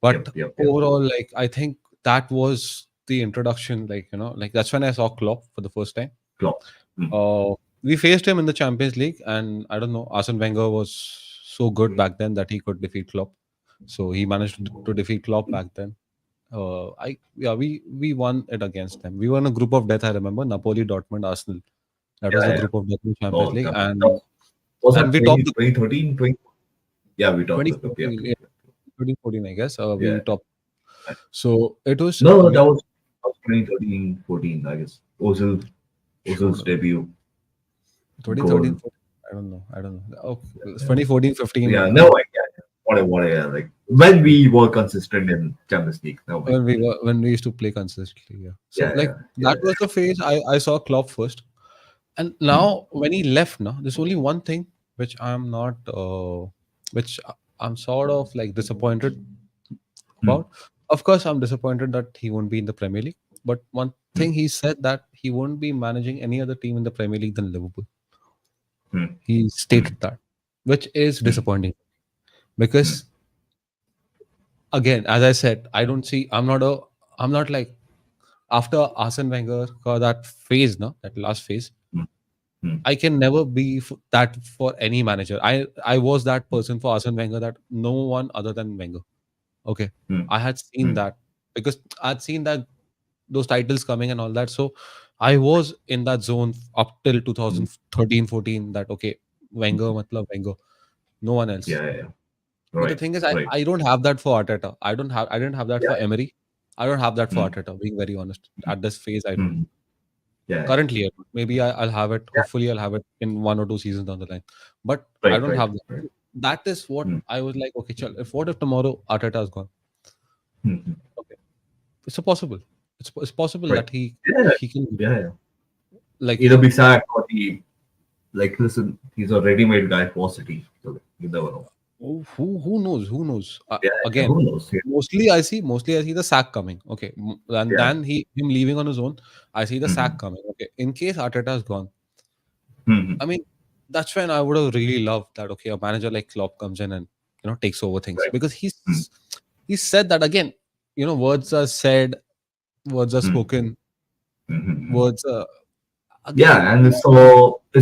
[SPEAKER 2] But
[SPEAKER 1] Yep, yep, yep.
[SPEAKER 2] overall, like I think that was the introduction. Like like that's when I saw Klopp for the first time.
[SPEAKER 1] Klopp. Mm.
[SPEAKER 2] Uh, we faced him in the Champions League, and I don't know. Arsene Wenger was so good back then that he could defeat Klopp. So he managed to defeat Klopp back then. I yeah, we won it against them. We were in a group of death. I remember Napoli, Dortmund, Arsenal. That was
[SPEAKER 1] Yeah,
[SPEAKER 2] the
[SPEAKER 1] yeah.
[SPEAKER 2] group of death in Champions
[SPEAKER 1] Oh,
[SPEAKER 2] League,
[SPEAKER 1] that was that
[SPEAKER 2] and we topped the
[SPEAKER 1] 2013, 20. Yeah, we talked about it.
[SPEAKER 2] 2014, yeah, 2014, I guess.
[SPEAKER 1] Yeah,
[SPEAKER 2] We
[SPEAKER 1] yeah.
[SPEAKER 2] topped. So it was
[SPEAKER 1] No, no,
[SPEAKER 2] amazing.
[SPEAKER 1] that was 2013, 14, I guess. Ozil's
[SPEAKER 2] Sure.
[SPEAKER 1] debut
[SPEAKER 2] 2013,
[SPEAKER 1] goal.
[SPEAKER 2] 14, I don't know. Oh, it's 2014, 15.
[SPEAKER 1] Yeah, no idea. What yeah, like when we were consistent in Champions League. No mind.
[SPEAKER 2] When we used to play consistently, yeah. So
[SPEAKER 1] Yeah,
[SPEAKER 2] like
[SPEAKER 1] yeah,
[SPEAKER 2] that
[SPEAKER 1] yeah.
[SPEAKER 2] was the phase I saw Klopp first, and
[SPEAKER 1] Hmm,
[SPEAKER 2] now when he left, now there's only one thing which I'm not, which I'm sort of like disappointed
[SPEAKER 1] hmm,
[SPEAKER 2] about. Of course, I'm disappointed that he won't be in the Premier League. But one
[SPEAKER 1] hmm,
[SPEAKER 2] thing he said that he won't be managing any other team in the Premier League than Liverpool.
[SPEAKER 1] hmm,
[SPEAKER 2] He
[SPEAKER 1] hmm,
[SPEAKER 2] stated that, which is
[SPEAKER 1] hmm,
[SPEAKER 2] disappointing
[SPEAKER 1] hmm,
[SPEAKER 2] because again, as I said, I'm not like after Arsene Wenger got that phase, no, that last phase.
[SPEAKER 1] hmm, hmm,
[SPEAKER 2] I can never be that for any manager. I was that person for Arsene Wenger that no one other than Wenger. Okay,
[SPEAKER 1] hmm,
[SPEAKER 2] I had seen
[SPEAKER 1] hmm,
[SPEAKER 2] that because I'd seen that those titles coming and all that. So I was in that zone up till
[SPEAKER 1] hmm.
[SPEAKER 2] 2013, 14. That okay, Wenger, matlab Wenger, no one else.
[SPEAKER 1] Yeah, yeah, yeah.
[SPEAKER 2] But the
[SPEAKER 1] Right,
[SPEAKER 2] thing is,
[SPEAKER 1] right.
[SPEAKER 2] I don't have that for Arteta. I didn't have that
[SPEAKER 1] Yeah,
[SPEAKER 2] for Emery. I don't have that
[SPEAKER 1] yeah.
[SPEAKER 2] for
[SPEAKER 1] Hmm,
[SPEAKER 2] Arteta. Being very honest, at this phase, I don't.
[SPEAKER 1] hmm. Yeah, yeah,
[SPEAKER 2] Currently, I don't. Maybe I'll have it.
[SPEAKER 1] yeah.
[SPEAKER 2] Hopefully, I'll have it in 1 or 2 seasons down the line. But I
[SPEAKER 1] Right,
[SPEAKER 2] don't
[SPEAKER 1] right,
[SPEAKER 2] have that.
[SPEAKER 1] right.
[SPEAKER 2] That is what
[SPEAKER 1] Hmm,
[SPEAKER 2] I was like. Okay, chal, if what if tomorrow Arteta is gone?
[SPEAKER 1] Mhm.
[SPEAKER 2] Okay, it's a possible. It's possible
[SPEAKER 1] Right.
[SPEAKER 2] that
[SPEAKER 1] Yeah.
[SPEAKER 2] he can,
[SPEAKER 1] Yeah. Yeah.
[SPEAKER 2] like,
[SPEAKER 1] Either be sacked or he like listen. He's a ready-made guy for City. So like, you never know.
[SPEAKER 2] who knows? Who knows?
[SPEAKER 1] Yeah. Yeah.
[SPEAKER 2] Again,
[SPEAKER 1] Who knows? Yeah.
[SPEAKER 2] mostly I see the sack coming. Okay, and
[SPEAKER 1] Yeah.
[SPEAKER 2] then him leaving on his own. I see the sack
[SPEAKER 1] Mhm.
[SPEAKER 2] coming. Okay, in case Arteta is gone,
[SPEAKER 1] Mhm.
[SPEAKER 2] I mean, that's when I would have really loved that. Okay, a manager like Klopp comes in and takes over things,
[SPEAKER 1] Right.
[SPEAKER 2] because
[SPEAKER 1] Mm.
[SPEAKER 2] he said that again. Words are said, words are
[SPEAKER 1] Mm.
[SPEAKER 2] spoken,
[SPEAKER 1] Mhm.
[SPEAKER 2] words are again.
[SPEAKER 1] Yeah, and it's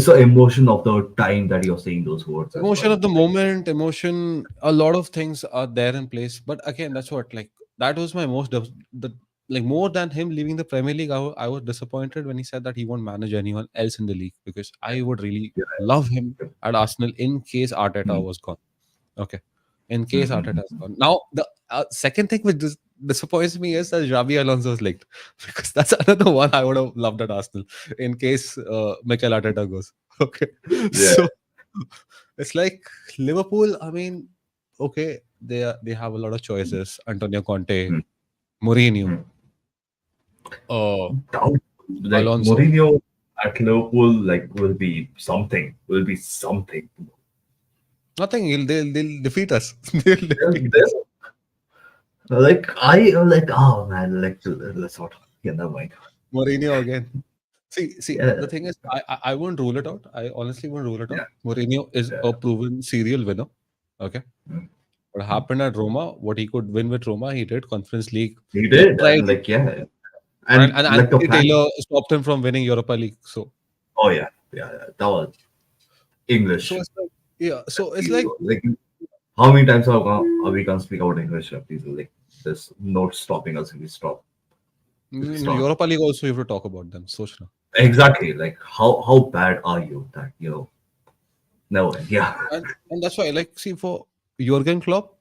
[SPEAKER 1] the emotion of the time that you're saying those words as
[SPEAKER 2] Emotion
[SPEAKER 1] well.
[SPEAKER 2] of the
[SPEAKER 1] Like,
[SPEAKER 2] moment, emotion, a lot of things are there in place. But again, that's what, like, that was my the like, more than him leaving the Premier League. I was disappointed when he said that he won't manage anyone else in the league, because I would really
[SPEAKER 1] yeah.
[SPEAKER 2] love him at Arsenal in case Arteta
[SPEAKER 1] Mm.
[SPEAKER 2] was gone. Okay, in case Arteta is
[SPEAKER 1] Mhm.
[SPEAKER 2] gone. Now the second thing which disappoints me is that Xabi Alonso is linked, because that's another one I would have loved at Arsenal in case Mikel Arteta goes. Okay,
[SPEAKER 1] Yeah.
[SPEAKER 2] so it's like Liverpool. I mean, okay, they have a lot of choices: Antonio Conte,
[SPEAKER 1] Mm.
[SPEAKER 2] Mourinho,
[SPEAKER 1] Mm. Doubt like
[SPEAKER 2] Alonso.
[SPEAKER 1] Mourinho at Liverpool like will be something.
[SPEAKER 2] Nothing. They'll defeat us. They'll defeat us.
[SPEAKER 1] They're, like I like oh man like let's not yeah never mind.
[SPEAKER 2] Mourinho again. See.
[SPEAKER 1] Yeah.
[SPEAKER 2] The thing is, I won't rule it out. I honestly won't rule it out.
[SPEAKER 1] Yeah.
[SPEAKER 2] Mourinho is
[SPEAKER 1] Yeah.
[SPEAKER 2] a proven serial winner. Okay,
[SPEAKER 1] Mm.
[SPEAKER 2] what happened at Roma? What he could win with Roma, he did. Conference League.
[SPEAKER 1] He
[SPEAKER 2] He
[SPEAKER 1] did
[SPEAKER 2] tried,
[SPEAKER 1] and like yeah
[SPEAKER 2] and
[SPEAKER 1] and like the
[SPEAKER 2] Anthony
[SPEAKER 1] plan.
[SPEAKER 2] Taylor stopped him from winning Europa League.
[SPEAKER 1] Oh yeah that was
[SPEAKER 2] So
[SPEAKER 1] English.
[SPEAKER 2] it's like, yeah. So it's like,
[SPEAKER 1] Like how many times are we gonna speak about English? Please like there's no stopping us if we
[SPEAKER 2] in
[SPEAKER 1] start.
[SPEAKER 2] Europa League also you have to talk about them. So
[SPEAKER 1] Exactly. Like how bad are you that never mind. Yeah.
[SPEAKER 2] and that's why, like, see, for Jurgen Klopp,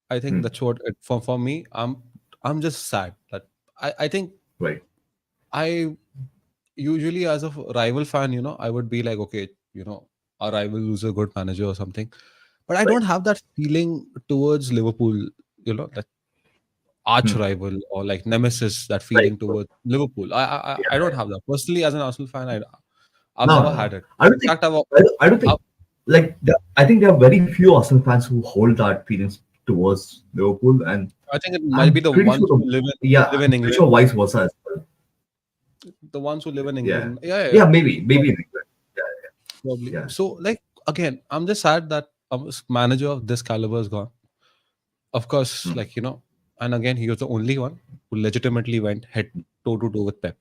[SPEAKER 2] I think
[SPEAKER 1] Hmm.
[SPEAKER 2] that's what it, for me. I'm just sad that I think
[SPEAKER 1] Right.
[SPEAKER 2] I usually, as a rival fan, I would be like, okay, our rival is a good manager or something. But I
[SPEAKER 1] Right.
[SPEAKER 2] don't have that feeling towards Liverpool, that arch
[SPEAKER 1] Hmm.
[SPEAKER 2] rival or like nemesis, that
[SPEAKER 1] Right.
[SPEAKER 2] feeling towards Liverpool. I don't have that. Personally, as an Arsenal fan, I've
[SPEAKER 1] No,
[SPEAKER 2] never
[SPEAKER 1] no, no.
[SPEAKER 2] had it.
[SPEAKER 1] I don't
[SPEAKER 2] In
[SPEAKER 1] think.
[SPEAKER 2] fact, I've,
[SPEAKER 1] I don't think.
[SPEAKER 2] I've
[SPEAKER 1] Like I think there are very few Arsenal fans who hold that feelings towards Liverpool, and
[SPEAKER 2] I think it might be
[SPEAKER 1] I'm
[SPEAKER 2] the
[SPEAKER 1] pretty
[SPEAKER 2] ones
[SPEAKER 1] sure
[SPEAKER 2] who live in
[SPEAKER 1] I'm pretty
[SPEAKER 2] England.
[SPEAKER 1] sure vice versa as well.
[SPEAKER 2] The ones who live in
[SPEAKER 1] Yeah.
[SPEAKER 2] England. Yeah, yeah,
[SPEAKER 1] Yeah.
[SPEAKER 2] yeah.
[SPEAKER 1] Maybe in England.
[SPEAKER 2] Probably.
[SPEAKER 1] Yeah.
[SPEAKER 2] So, like, again, I'm just sad that a manager of this caliber is gone. Of course,
[SPEAKER 1] Hmm.
[SPEAKER 2] like, and again, he was the only one who legitimately went head toe to toe with Pep.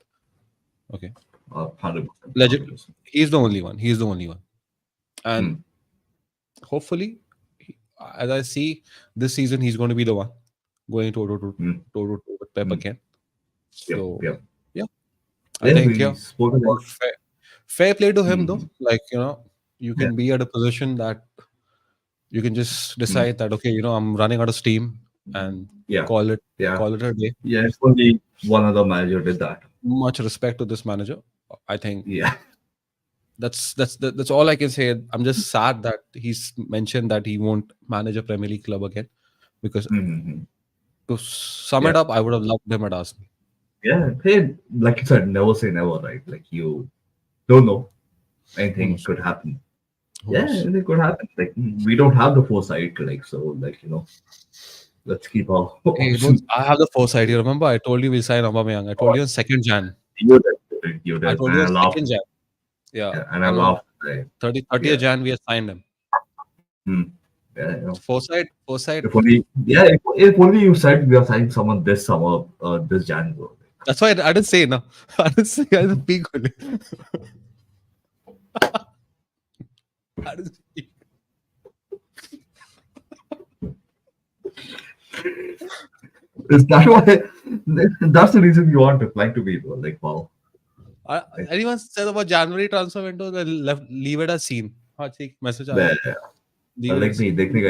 [SPEAKER 2] Okay.
[SPEAKER 1] 100%.
[SPEAKER 2] Legit.
[SPEAKER 1] 100%.
[SPEAKER 2] He's the only one. He's the only one.
[SPEAKER 1] Hmm.
[SPEAKER 2] And hopefully, as I see this season, he's going to be the one going
[SPEAKER 1] Hmm.
[SPEAKER 2] toe to toe with Pep
[SPEAKER 1] Hmm.
[SPEAKER 2] again.
[SPEAKER 1] Yep.
[SPEAKER 2] So,
[SPEAKER 1] Yep.
[SPEAKER 2] yeah, I
[SPEAKER 1] Yeah.
[SPEAKER 2] think,
[SPEAKER 1] We
[SPEAKER 2] yeah,
[SPEAKER 1] spoke about.
[SPEAKER 2] fair play to him,
[SPEAKER 1] Hmm.
[SPEAKER 2] though. Like, you
[SPEAKER 1] Yeah.
[SPEAKER 2] can be at a position that you can just
[SPEAKER 1] Hmm.
[SPEAKER 2] decide that, okay, I'm running out of steam, and
[SPEAKER 1] Yeah.
[SPEAKER 2] call it
[SPEAKER 1] Yeah.
[SPEAKER 2] call it a day.
[SPEAKER 1] Yeah. If only one other manager did that.
[SPEAKER 2] Much respect to this manager. I think
[SPEAKER 1] Yeah.
[SPEAKER 2] that's all I can say. I'm just sad that he's mentioned that he won't manage a Premier League club again, because
[SPEAKER 1] Hmm.
[SPEAKER 2] to sum
[SPEAKER 1] Yeah.
[SPEAKER 2] it up, I would have loved him at Arsenal.
[SPEAKER 1] Yeah. Hey, like you said, never say never, right? Like you don't know.
[SPEAKER 2] Who
[SPEAKER 1] Anything
[SPEAKER 2] knows?
[SPEAKER 1] could happen.
[SPEAKER 2] Who
[SPEAKER 1] Yeah,
[SPEAKER 2] knows?
[SPEAKER 1] anything could happen. Like we don't have the foresight, like so, like let's keep our
[SPEAKER 2] Hey, don't,
[SPEAKER 1] option.
[SPEAKER 2] I have the foresight. You remember I told you we'll sign Aubameyang. I told you on 2nd Jan.
[SPEAKER 1] You
[SPEAKER 2] I
[SPEAKER 1] did,
[SPEAKER 2] told
[SPEAKER 1] and
[SPEAKER 2] you
[SPEAKER 1] I
[SPEAKER 2] on
[SPEAKER 1] laughed.
[SPEAKER 2] 2nd Jan. Yeah,
[SPEAKER 1] Yeah, and I
[SPEAKER 2] and on
[SPEAKER 1] laughed. Like,
[SPEAKER 2] 30th
[SPEAKER 1] yeah,
[SPEAKER 2] Jan we have signed him.
[SPEAKER 1] hmm. Yeah,
[SPEAKER 2] Foresight.
[SPEAKER 1] If only, yeah, if only you said we are signing someone this summer, this January.
[SPEAKER 2] That's why I didn't say no. I didn't say, I didn't speak only. I didn't speak.
[SPEAKER 1] Is that why? That's the reason you aren't replying to me, bro. Like, wow. Like,
[SPEAKER 2] Anyone said about January transfer window, they leave it as seen. हाँ ठीक message आया
[SPEAKER 1] yeah,
[SPEAKER 2] leave it
[SPEAKER 1] like
[SPEAKER 2] as
[SPEAKER 1] me,
[SPEAKER 2] seen.
[SPEAKER 1] देखने का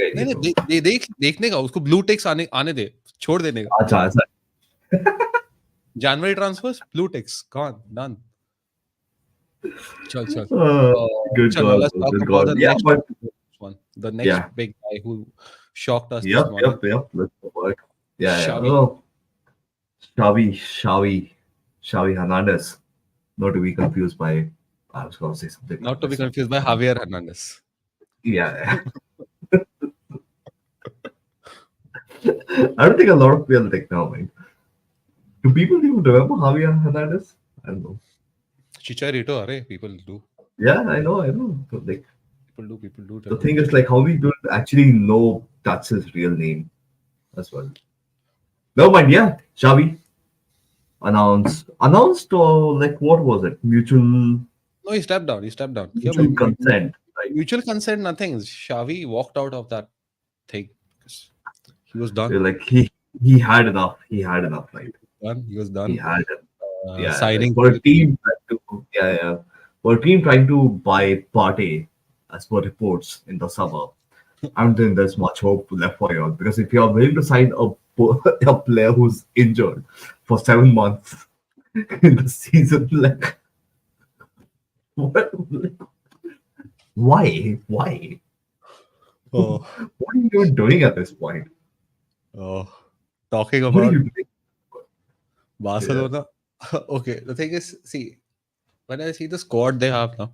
[SPEAKER 1] ही
[SPEAKER 2] नहीं
[SPEAKER 1] नहीं,
[SPEAKER 2] नहीं
[SPEAKER 1] bro.
[SPEAKER 2] देखने का उसको ब्लू टिक्स आने आने दे छोड़ देने का
[SPEAKER 1] अच्छा ऐसा
[SPEAKER 2] January transfers blue ticks gone done चल चल
[SPEAKER 1] uh, good
[SPEAKER 2] चल now
[SPEAKER 1] call,
[SPEAKER 2] let's
[SPEAKER 1] bro.
[SPEAKER 2] talk
[SPEAKER 1] Good
[SPEAKER 2] about
[SPEAKER 1] call.
[SPEAKER 2] the
[SPEAKER 1] Yeah,
[SPEAKER 2] next
[SPEAKER 1] but
[SPEAKER 2] one, the next
[SPEAKER 1] yeah,
[SPEAKER 2] big guy who shocked us this
[SPEAKER 1] yep,
[SPEAKER 2] morning.
[SPEAKER 1] yep, yep. Let's go for it. Yeah, yeah.
[SPEAKER 2] Xavi.
[SPEAKER 1] Oh, Xavi Hernandez. Not to be confused by, I was going to say something, but I
[SPEAKER 2] Not to be
[SPEAKER 1] messed up.
[SPEAKER 2] confused by Javier Hernandez.
[SPEAKER 1] Yeah, I don't think a lot of people think now, right? Do people even remember Javier Hernandez? I don't know.
[SPEAKER 2] Chicharito, are people do.
[SPEAKER 1] Yeah, I know. But like
[SPEAKER 2] People do
[SPEAKER 1] the
[SPEAKER 2] remember
[SPEAKER 1] thing is, like, how we don't actually know that's his real name as well. No mind, yeah, Xavi announced or like what was it?
[SPEAKER 2] No, he stepped down. He stepped down. Yeah,
[SPEAKER 1] Mutual consent, right?
[SPEAKER 2] mutual consent, nothing. Xavi walked out of that thing because he was done.
[SPEAKER 1] Like he had enough. He had enough, right?
[SPEAKER 2] Done. He was
[SPEAKER 1] He
[SPEAKER 2] done.
[SPEAKER 1] had it. Yeah, like
[SPEAKER 2] Signing
[SPEAKER 1] for a
[SPEAKER 2] Pitiful.
[SPEAKER 1] team trying to for a team trying to buy Partey, as per reports in the summer, I don't think there's much hope left for you all because if you're willing to sign a player who's injured for 7 months in the season, like what? Why? Why?
[SPEAKER 2] Oh,
[SPEAKER 1] What are you even doing at this point?
[SPEAKER 2] oh. Talking
[SPEAKER 1] What are
[SPEAKER 2] about
[SPEAKER 1] you doing? Yeah.
[SPEAKER 2] Barcelona. Okay, the thing is, see, when I see the squad they have now,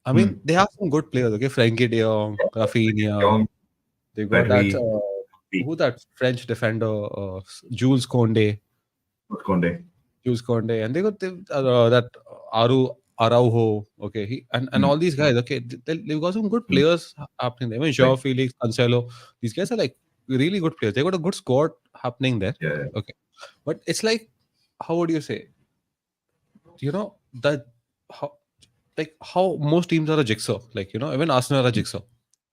[SPEAKER 2] I
[SPEAKER 1] Hmm.
[SPEAKER 2] mean, they have some good players. Okay, Frankie De Jong, Rafinha.
[SPEAKER 1] Young,
[SPEAKER 2] They got that.
[SPEAKER 1] Pedri,
[SPEAKER 2] Who that French defender? Jules Conde.
[SPEAKER 1] Conde.
[SPEAKER 2] Jules Conde, and they got that Araujo. Okay, and
[SPEAKER 1] Hmm.
[SPEAKER 2] all these guys. Okay, they've got some good
[SPEAKER 1] Hmm.
[SPEAKER 2] players happening there. I mean, Joao
[SPEAKER 1] Right.
[SPEAKER 2] Felix, Cancelo. These guys are like really good players. They got a good squad happening there.
[SPEAKER 1] Yeah.
[SPEAKER 2] Okay, but it's like, how would you say? That how how most teams are a jigsaw. Like even Arsenal are a jigsaw.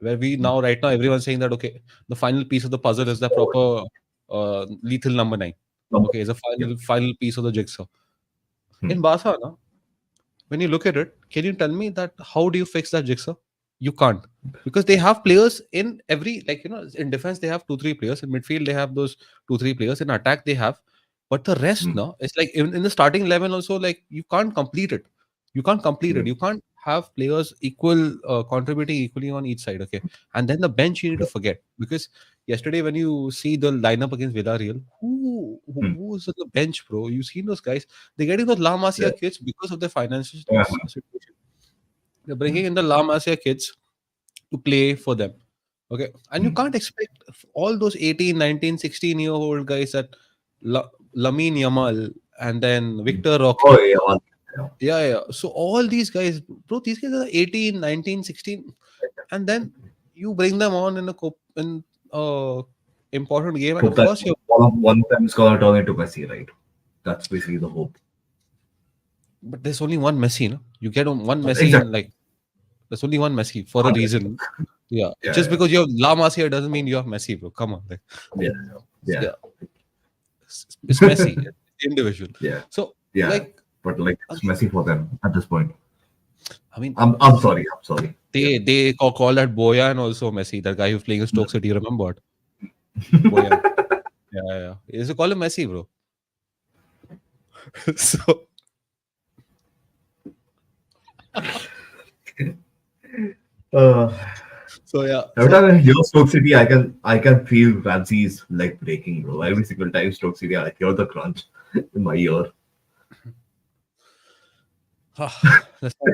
[SPEAKER 2] Where we now right now everyone's saying that okay, the final piece of the puzzle is the proper lethal number 9.
[SPEAKER 1] Number.
[SPEAKER 2] Okay, is a
[SPEAKER 1] Yeah.
[SPEAKER 2] final piece of the jigsaw.
[SPEAKER 1] Hmm.
[SPEAKER 2] In Barca, no, when you look at it, can you tell me that how do you fix that jigsaw? You can't, because they have players in every, in defense they have 2 3 players, in midfield they have those 2 3 players, in attack they have, but the rest
[SPEAKER 1] Hmm.
[SPEAKER 2] now it's like in the starting 11 also, like you can't complete it. You can't complete it.
[SPEAKER 1] Yeah.
[SPEAKER 2] You can't have players equal contributing equally on each side. Okay, and then the bench you need to forget, because yesterday when you see the lineup against Villarreal,
[SPEAKER 1] Hmm.
[SPEAKER 2] who was on the bench, bro? You seen those guys? They're getting those La
[SPEAKER 1] Yeah.
[SPEAKER 2] Masia kids because of their financial
[SPEAKER 1] Yeah.
[SPEAKER 2] situation. They're bringing in the La Masia kids to play for them. Okay. And you
[SPEAKER 1] Hmm.
[SPEAKER 2] can't expect all those 18, 19, 16-year-old guys that Lamine Yamal and then Victor
[SPEAKER 1] Oh
[SPEAKER 2] Roque.
[SPEAKER 1] yeah. Yeah.
[SPEAKER 2] Yeah, yeah. So all these guys, bro, these guys are 18, 19, 16. And then you bring them on in in a important game. And
[SPEAKER 1] Hope
[SPEAKER 2] of
[SPEAKER 1] that
[SPEAKER 2] course, you
[SPEAKER 1] one of them is gonna turn into Messi, right? That's basically the hope.
[SPEAKER 2] but there's only one Messi, no? You get one Messi in,
[SPEAKER 1] Exactly.
[SPEAKER 2] like, there's only one Messi for a
[SPEAKER 1] 100%.
[SPEAKER 2] reason. Yeah.
[SPEAKER 1] Yeah.
[SPEAKER 2] Just
[SPEAKER 1] Yeah.
[SPEAKER 2] because you have La Masia doesn't mean you have Messi, bro. Come on. Like,
[SPEAKER 1] Yeah. Yeah.
[SPEAKER 2] yeah. It's Messi, it's the individual.
[SPEAKER 1] Yeah.
[SPEAKER 2] So,
[SPEAKER 1] Yeah.
[SPEAKER 2] like,
[SPEAKER 1] But like it's
[SPEAKER 2] again,
[SPEAKER 1] Messi for them at this point.
[SPEAKER 2] I mean,
[SPEAKER 1] I'm sorry. I'm sorry. Yeah.
[SPEAKER 2] they call that Boyan also Messi, that guy who's playing in Stoke City. You remember what? Boyan. Yeah, yeah, yeah. They used to call him Messi, bro. So,
[SPEAKER 1] Uh,
[SPEAKER 2] so yeah.
[SPEAKER 1] every
[SPEAKER 2] So,
[SPEAKER 1] time I hear Stoke City, I can feel Ramsey's leg breaking, bro. Every single time Stoke City, I hear the crunch in my ear.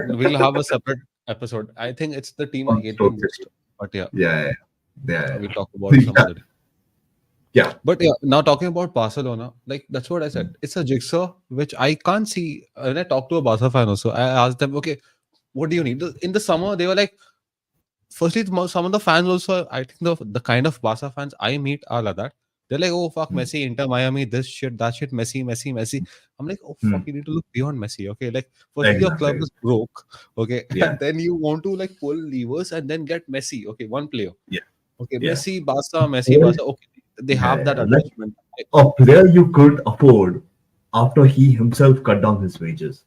[SPEAKER 2] we'll have a separate episode. I think it's the team I
[SPEAKER 1] On
[SPEAKER 2] hate the
[SPEAKER 1] Stoke City.
[SPEAKER 2] most. But yeah,
[SPEAKER 1] Yeah. Yeah.
[SPEAKER 2] we'll talk about it
[SPEAKER 1] Yeah.
[SPEAKER 2] some other day.
[SPEAKER 1] Yeah.
[SPEAKER 2] But yeah, now talking about Barcelona, like that's what I said. It's a jigsaw which I can't see. When I talk to a Barca fan also, I asked them, okay, what do you need? In the summer, they were like, firstly, some of the fans also, I think the kind of Barca fans I meet are like that. They're like, oh fuck,
[SPEAKER 1] Hmm.
[SPEAKER 2] Messi, Inter Miami, this shit, that shit, Messi, Messi, Messi. I'm like, oh
[SPEAKER 1] Hmm.
[SPEAKER 2] fuck, you need to look beyond Messi. Okay, like firstly, your club
[SPEAKER 1] Exactly.
[SPEAKER 2] is broke. Okay,
[SPEAKER 1] Yeah.
[SPEAKER 2] and then you want to like pull levers and then get Messi. Okay, one player.
[SPEAKER 1] Yeah.
[SPEAKER 2] Okay,
[SPEAKER 1] Yeah.
[SPEAKER 2] Messi,
[SPEAKER 1] Or,
[SPEAKER 2] Barca. Okay, they have that
[SPEAKER 1] yeah. Like
[SPEAKER 2] attachment.
[SPEAKER 1] a player you could afford after he himself cut down his wages.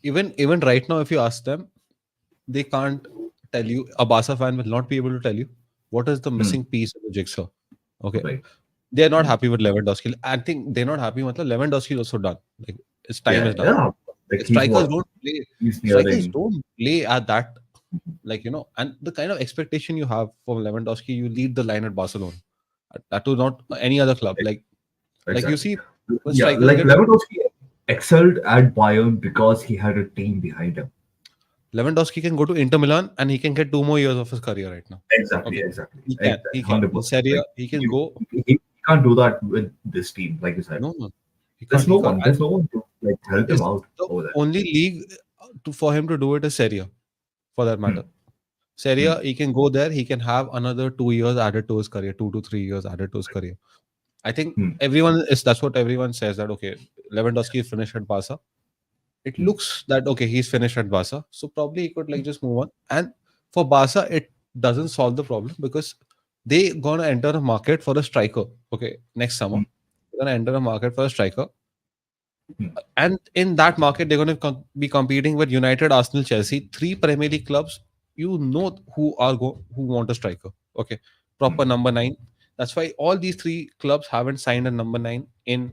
[SPEAKER 2] Even right now, if you ask them, they can't tell you. A Barca fan will not be able to tell you what is the
[SPEAKER 1] Hmm.
[SPEAKER 2] missing piece of the jigsaw. Okay,
[SPEAKER 1] Right.
[SPEAKER 2] they're not
[SPEAKER 1] Hmm.
[SPEAKER 2] happy with Lewandowski. I think they're not happy. Matlab, Lewandowski is also done. Like his time is
[SPEAKER 1] Yeah.
[SPEAKER 2] done.
[SPEAKER 1] Yeah. Like he's
[SPEAKER 2] Strikers
[SPEAKER 1] what?
[SPEAKER 2] don't play.
[SPEAKER 1] He's
[SPEAKER 2] Strikers
[SPEAKER 1] nearing.
[SPEAKER 2] don't play at that. And the kind of expectation you have from Lewandowski, you lead the line at Barcelona. That was not any other club. Like you
[SPEAKER 1] Exactly.
[SPEAKER 2] see, when
[SPEAKER 1] Yeah,
[SPEAKER 2] strikers
[SPEAKER 1] like
[SPEAKER 2] get
[SPEAKER 1] Lewandowski excelled at Bayern because he had a team behind him.
[SPEAKER 2] Lewandowski can go to Inter Milan and he can get 2 more years of his career right now.
[SPEAKER 1] Exactly,
[SPEAKER 2] Okay,
[SPEAKER 1] exactly,
[SPEAKER 2] he can,
[SPEAKER 1] exactly,
[SPEAKER 2] he can. In
[SPEAKER 1] 100%.
[SPEAKER 2] Serie A,
[SPEAKER 1] Like
[SPEAKER 2] he can
[SPEAKER 1] you,
[SPEAKER 2] go.
[SPEAKER 1] he can't do that with this team, like you said.
[SPEAKER 2] No, no, he
[SPEAKER 1] There's
[SPEAKER 2] can't.
[SPEAKER 1] no
[SPEAKER 2] He can't.
[SPEAKER 1] one.
[SPEAKER 2] And
[SPEAKER 1] There's no one to like help him
[SPEAKER 2] it's
[SPEAKER 1] out
[SPEAKER 2] the
[SPEAKER 1] over there.
[SPEAKER 2] only league for him to do it is Serie A, for that
[SPEAKER 1] Hmm,
[SPEAKER 2] matter. Serie
[SPEAKER 1] hmm,
[SPEAKER 2] A, he can go there. He can have another 2 years added to his career, 2 to 3 years added to his career. I think
[SPEAKER 1] hmm,
[SPEAKER 2] everyone is. That's what everyone says, that okay, Lewandowski is finished at Barca. It
[SPEAKER 1] hmm.
[SPEAKER 2] looks that okay, he's finished at Barca, so probably he could like just move on. And for Barca, it doesn't solve the problem because they gonna enter a market for a striker. Okay, next summer
[SPEAKER 1] Hmm,
[SPEAKER 2] they're gonna enter a market for a striker,
[SPEAKER 1] hmm.
[SPEAKER 2] and in that market they're gonna be competing with United, Arsenal, Chelsea, three Premier League clubs. You know who want a striker. Okay, proper
[SPEAKER 1] Hmm.
[SPEAKER 2] number nine. That's why all these three clubs haven't signed a number nine in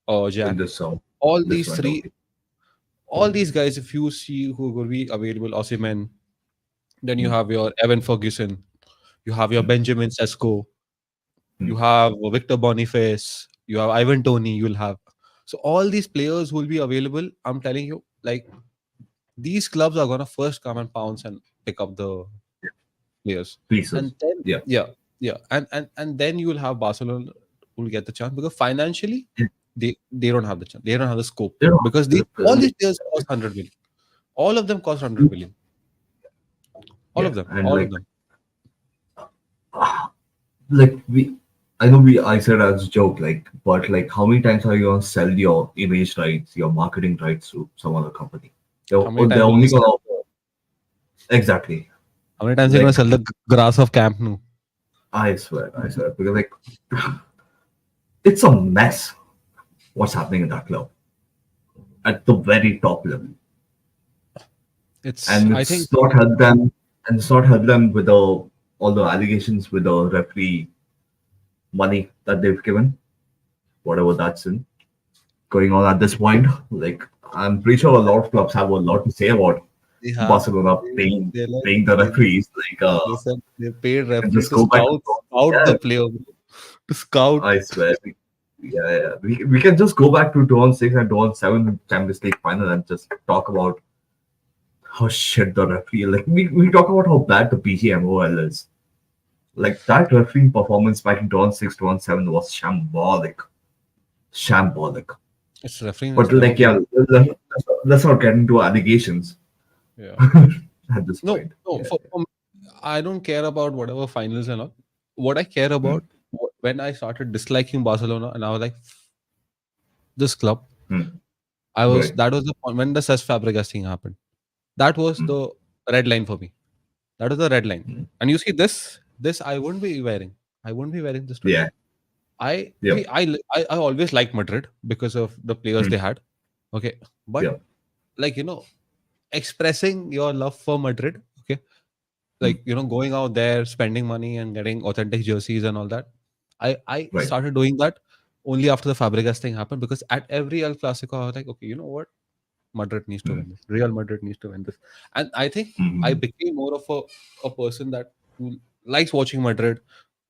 [SPEAKER 1] In
[SPEAKER 2] Jan.
[SPEAKER 1] this song,
[SPEAKER 2] All
[SPEAKER 1] this
[SPEAKER 2] these
[SPEAKER 1] one,
[SPEAKER 2] three
[SPEAKER 1] okay.
[SPEAKER 2] all these guys, if you see who will be available, Osimhen, then you
[SPEAKER 1] Hmm,
[SPEAKER 2] have your Evan Ferguson, you have your
[SPEAKER 1] hmm,
[SPEAKER 2] Benjamin Sesko, you
[SPEAKER 1] hmm.
[SPEAKER 2] have Victor Boniface, you have Ivan Tony, you'll have. So all these players will be available. I'm telling you, like these clubs are gonna first come and pounce and pick up the players, and
[SPEAKER 1] Pieces.
[SPEAKER 2] then
[SPEAKER 1] Yeah.
[SPEAKER 2] yeah, yeah, and then you will have Barcelona will get the chance because financially
[SPEAKER 1] Yeah.
[SPEAKER 2] they don't have the chance, they don't have the scope
[SPEAKER 1] You know,
[SPEAKER 2] because these all these players cost 100 million, all of them cost 100 million. All
[SPEAKER 1] yeah,
[SPEAKER 2] of them,
[SPEAKER 1] and
[SPEAKER 2] all of them.
[SPEAKER 1] like we I know we I said as a joke, like, but like how many times are you gonna sell your image rights, your marketing rights to some other company?
[SPEAKER 2] How many
[SPEAKER 1] They're
[SPEAKER 2] times are you
[SPEAKER 1] only
[SPEAKER 2] gonna sell?
[SPEAKER 1] gonna exactly
[SPEAKER 2] How many times are you gonna
[SPEAKER 1] like
[SPEAKER 2] sell the grass of Camp Nou?
[SPEAKER 1] I swear, because like it's a mess what's happening in that club at the very top level.
[SPEAKER 2] It's,
[SPEAKER 1] And
[SPEAKER 2] I think,
[SPEAKER 1] it's not helped them with the all the allegations with the referee money that they've given, whatever that's in going on at this point. Like I'm pretty sure a lot of clubs have a lot to say about
[SPEAKER 2] they have
[SPEAKER 1] Barcelona
[SPEAKER 2] they like
[SPEAKER 1] paying the
[SPEAKER 2] they
[SPEAKER 1] referees. Like
[SPEAKER 2] they said they paid
[SPEAKER 1] and
[SPEAKER 2] referee
[SPEAKER 1] just
[SPEAKER 2] to
[SPEAKER 1] go back to
[SPEAKER 2] scout
[SPEAKER 1] yeah,
[SPEAKER 2] the player, bro. To scout.
[SPEAKER 1] I swear. We can just go back to 2006 and 2007 Champions League final and just talk about how shit the referee. Like we talk about how bad the PGMOL is. Like that referee performance back in 2006, 2007 was shambolic. Shambolic.
[SPEAKER 2] It's refereeing
[SPEAKER 1] But
[SPEAKER 2] has never
[SPEAKER 1] like
[SPEAKER 2] been.
[SPEAKER 1] yeah, let's not get into allegations
[SPEAKER 2] Yeah.
[SPEAKER 1] at this
[SPEAKER 2] No,
[SPEAKER 1] point.
[SPEAKER 2] no.
[SPEAKER 1] Yeah.
[SPEAKER 2] For me, I don't care about whatever finals and all. What I care
[SPEAKER 1] Hmm.
[SPEAKER 2] about when I started disliking Barcelona and I was like, this club.
[SPEAKER 1] Hmm.
[SPEAKER 2] I was
[SPEAKER 1] Right.
[SPEAKER 2] that was the point when the Cesc Fabregas thing happened. That was
[SPEAKER 1] Hmm.
[SPEAKER 2] the red line for me. That was the red line.
[SPEAKER 1] Hmm.
[SPEAKER 2] And you see this I wouldn't be wearing. I wouldn't be wearing this today.
[SPEAKER 1] Yeah.
[SPEAKER 2] I
[SPEAKER 1] Yep.
[SPEAKER 2] see. I always liked Madrid because of the players
[SPEAKER 1] Hmm.
[SPEAKER 2] they had. Okay, but
[SPEAKER 1] Yep.
[SPEAKER 2] like expressing your love for Madrid. Okay,
[SPEAKER 1] Hmm.
[SPEAKER 2] like going out there, spending money, and getting authentic jerseys and all that. I
[SPEAKER 1] Right.
[SPEAKER 2] started doing that only after the Fabregas thing happened because at every El Clasico I was like, okay, you know what? Madrid needs to
[SPEAKER 1] Hmm.
[SPEAKER 2] win this. Real Madrid needs to win this. And I think I
[SPEAKER 1] Hmm.
[SPEAKER 2] became more of a person that who likes watching Madrid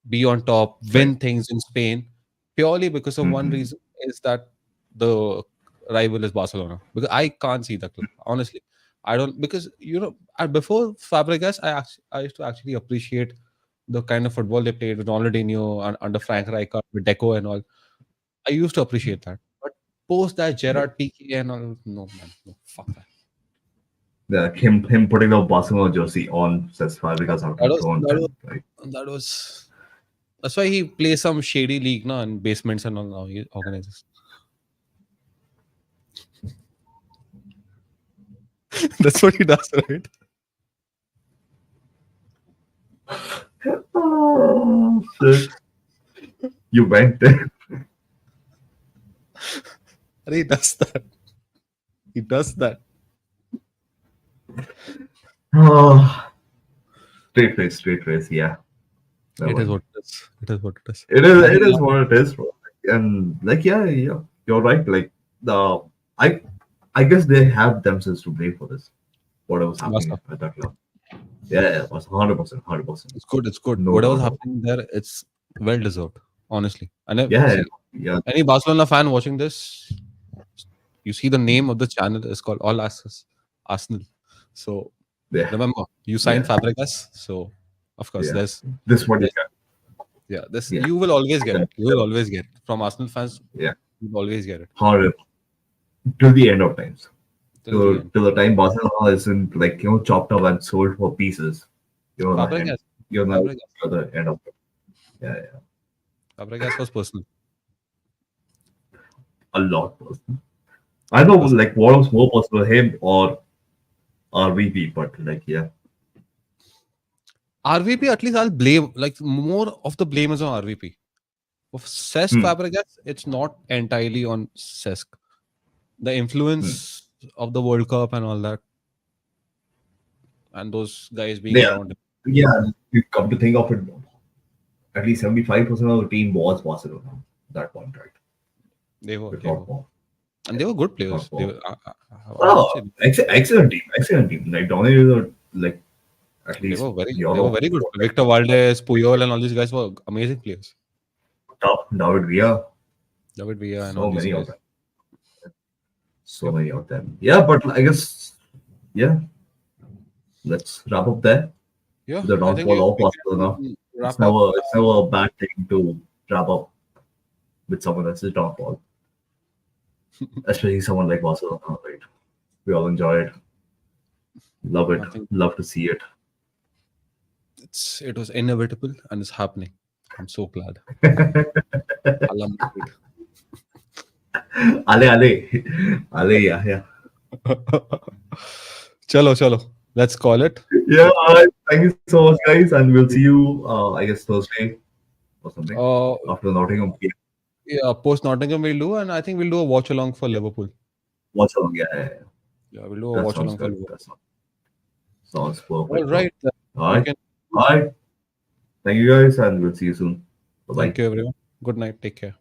[SPEAKER 2] be on top,
[SPEAKER 1] Right.
[SPEAKER 2] win things in Spain, purely because of one
[SPEAKER 1] Hmm.
[SPEAKER 2] reason is that the rival is Barcelona. Because I can't see the club, honestly. I don't because before Fabregas, I used to actually appreciate the kind of football they played with Ronaldinho and under Frank Rijkaard with Deco and all. I used to appreciate that. But post that
[SPEAKER 1] Right.
[SPEAKER 2] Gerard Piqué and all, no man, no fuck that.
[SPEAKER 1] Him putting the Barcelona jersey on says Fabregas out
[SPEAKER 2] That
[SPEAKER 1] in
[SPEAKER 2] was that was
[SPEAKER 1] 2010. Right.
[SPEAKER 2] that was that's why he plays some shady league now and basements and all now he organizes. That's what he does, right?
[SPEAKER 1] Oh shit! You went there.
[SPEAKER 2] And he does that. He does that.
[SPEAKER 1] Oh, straight face, straight face. Yeah. Never
[SPEAKER 2] It is
[SPEAKER 1] mind.
[SPEAKER 2] what it is. It is what it is.
[SPEAKER 1] It is.
[SPEAKER 2] I
[SPEAKER 1] It
[SPEAKER 2] think
[SPEAKER 1] is what it is, bro. And like, yeah, you're right. Like the I, I guess they have themselves to blame for this. Whatever's
[SPEAKER 2] must
[SPEAKER 1] happening
[SPEAKER 2] have.
[SPEAKER 1] at that club. Yeah, it was 100%, 100%.
[SPEAKER 2] It's good. It's good.
[SPEAKER 1] No
[SPEAKER 2] Whatever's
[SPEAKER 1] doubt about
[SPEAKER 2] happening there, it's well deserved. honestly. And
[SPEAKER 1] Yeah,
[SPEAKER 2] see,
[SPEAKER 1] yeah,
[SPEAKER 2] any Barcelona fan watching this, you see the name of the channel is called All Access Arsenal. So
[SPEAKER 1] yeah,
[SPEAKER 2] remember, you signed
[SPEAKER 1] yeah,
[SPEAKER 2] Fabregas, so of course
[SPEAKER 1] yeah. This what you
[SPEAKER 2] there's
[SPEAKER 1] got.
[SPEAKER 2] yeah, this
[SPEAKER 1] Yeah,
[SPEAKER 2] you will always get
[SPEAKER 1] yeah,
[SPEAKER 2] it. You will always get it. From Arsenal fans.
[SPEAKER 1] yeah.
[SPEAKER 2] You will always get it
[SPEAKER 1] Horrible till the end of times.
[SPEAKER 2] till the end.
[SPEAKER 1] Till the time Barcelona isn't like chopped up and sold for pieces. You're the end.
[SPEAKER 2] Fabregas,
[SPEAKER 1] You're the
[SPEAKER 2] Fabregas,
[SPEAKER 1] you're the end of it. Yeah, yeah.
[SPEAKER 2] Fabregas was personal.
[SPEAKER 1] A lot personal. I don't know
[SPEAKER 2] Personal.
[SPEAKER 1] like what was more personal, him or RVP, but like yeah.
[SPEAKER 2] RVP, at least I'll blame. Like more of the blame is on RVP. Of Cesc
[SPEAKER 1] Hmm.
[SPEAKER 2] Fabregas, it's not entirely on Cesc. The
[SPEAKER 1] Hmm.
[SPEAKER 2] influence of the World Cup and all that, and those guys being
[SPEAKER 1] Yeah,
[SPEAKER 2] around him,
[SPEAKER 1] yeah. You come to think of it, at least 75% of the team was Barcelona at that point, right? If
[SPEAKER 2] they
[SPEAKER 1] not
[SPEAKER 2] were,
[SPEAKER 1] more.
[SPEAKER 2] and
[SPEAKER 1] Yeah,
[SPEAKER 2] they were good
[SPEAKER 1] if not
[SPEAKER 2] players. They
[SPEAKER 1] more.
[SPEAKER 2] were, I would
[SPEAKER 1] Oh,
[SPEAKER 2] say they were good players.
[SPEAKER 1] excellent team, excellent team. Like Donny is like at least
[SPEAKER 2] They were
[SPEAKER 1] Europe,
[SPEAKER 2] very good.
[SPEAKER 1] like
[SPEAKER 2] Victor Valdez, Puyol, and all these guys were amazing players.
[SPEAKER 1] top David Villa,
[SPEAKER 2] David Villa and all
[SPEAKER 1] so
[SPEAKER 2] these
[SPEAKER 1] many of
[SPEAKER 2] guys.
[SPEAKER 1] them, so
[SPEAKER 2] Yep.
[SPEAKER 1] many of them. Yeah, but I guess yeah, let's wrap up there
[SPEAKER 2] Yeah,
[SPEAKER 1] with the
[SPEAKER 2] I think yeah,
[SPEAKER 1] downfall of
[SPEAKER 2] we
[SPEAKER 1] Barcelona.
[SPEAKER 2] can wrap up.
[SPEAKER 1] It's never a bad thing to wrap up with someone else's downfall, especially someone like Barcelona. Right? We all enjoy it, love it,
[SPEAKER 2] I think
[SPEAKER 1] love to see it.
[SPEAKER 2] it was inevitable and it's happening. I'm so glad. Alam Madrid.
[SPEAKER 1] Ale, ale, ale, yeah, yeah.
[SPEAKER 2] Chalo, chalo. Let's call it.
[SPEAKER 1] Yeah, all right. Thank you so much, guys, and we'll see you, I guess, Thursday or something
[SPEAKER 2] Uh,
[SPEAKER 1] after the Nottingham game.
[SPEAKER 2] yeah, post Nottingham we'll do, and I think we'll do a watch along for Liverpool.
[SPEAKER 1] Watch along. Yeah, yeah, yeah.
[SPEAKER 2] Yeah, we'll do a
[SPEAKER 1] That
[SPEAKER 2] watch
[SPEAKER 1] sounds
[SPEAKER 2] along for
[SPEAKER 1] good.
[SPEAKER 2] Liverpool.
[SPEAKER 1] Sounds
[SPEAKER 2] All
[SPEAKER 1] perfect, bro.
[SPEAKER 2] right,
[SPEAKER 1] All
[SPEAKER 2] we
[SPEAKER 1] right.
[SPEAKER 2] can.
[SPEAKER 1] All right. Thank you, guys, and we'll see you soon. Bye bye.
[SPEAKER 2] Thank you, everyone. Good night. Take care.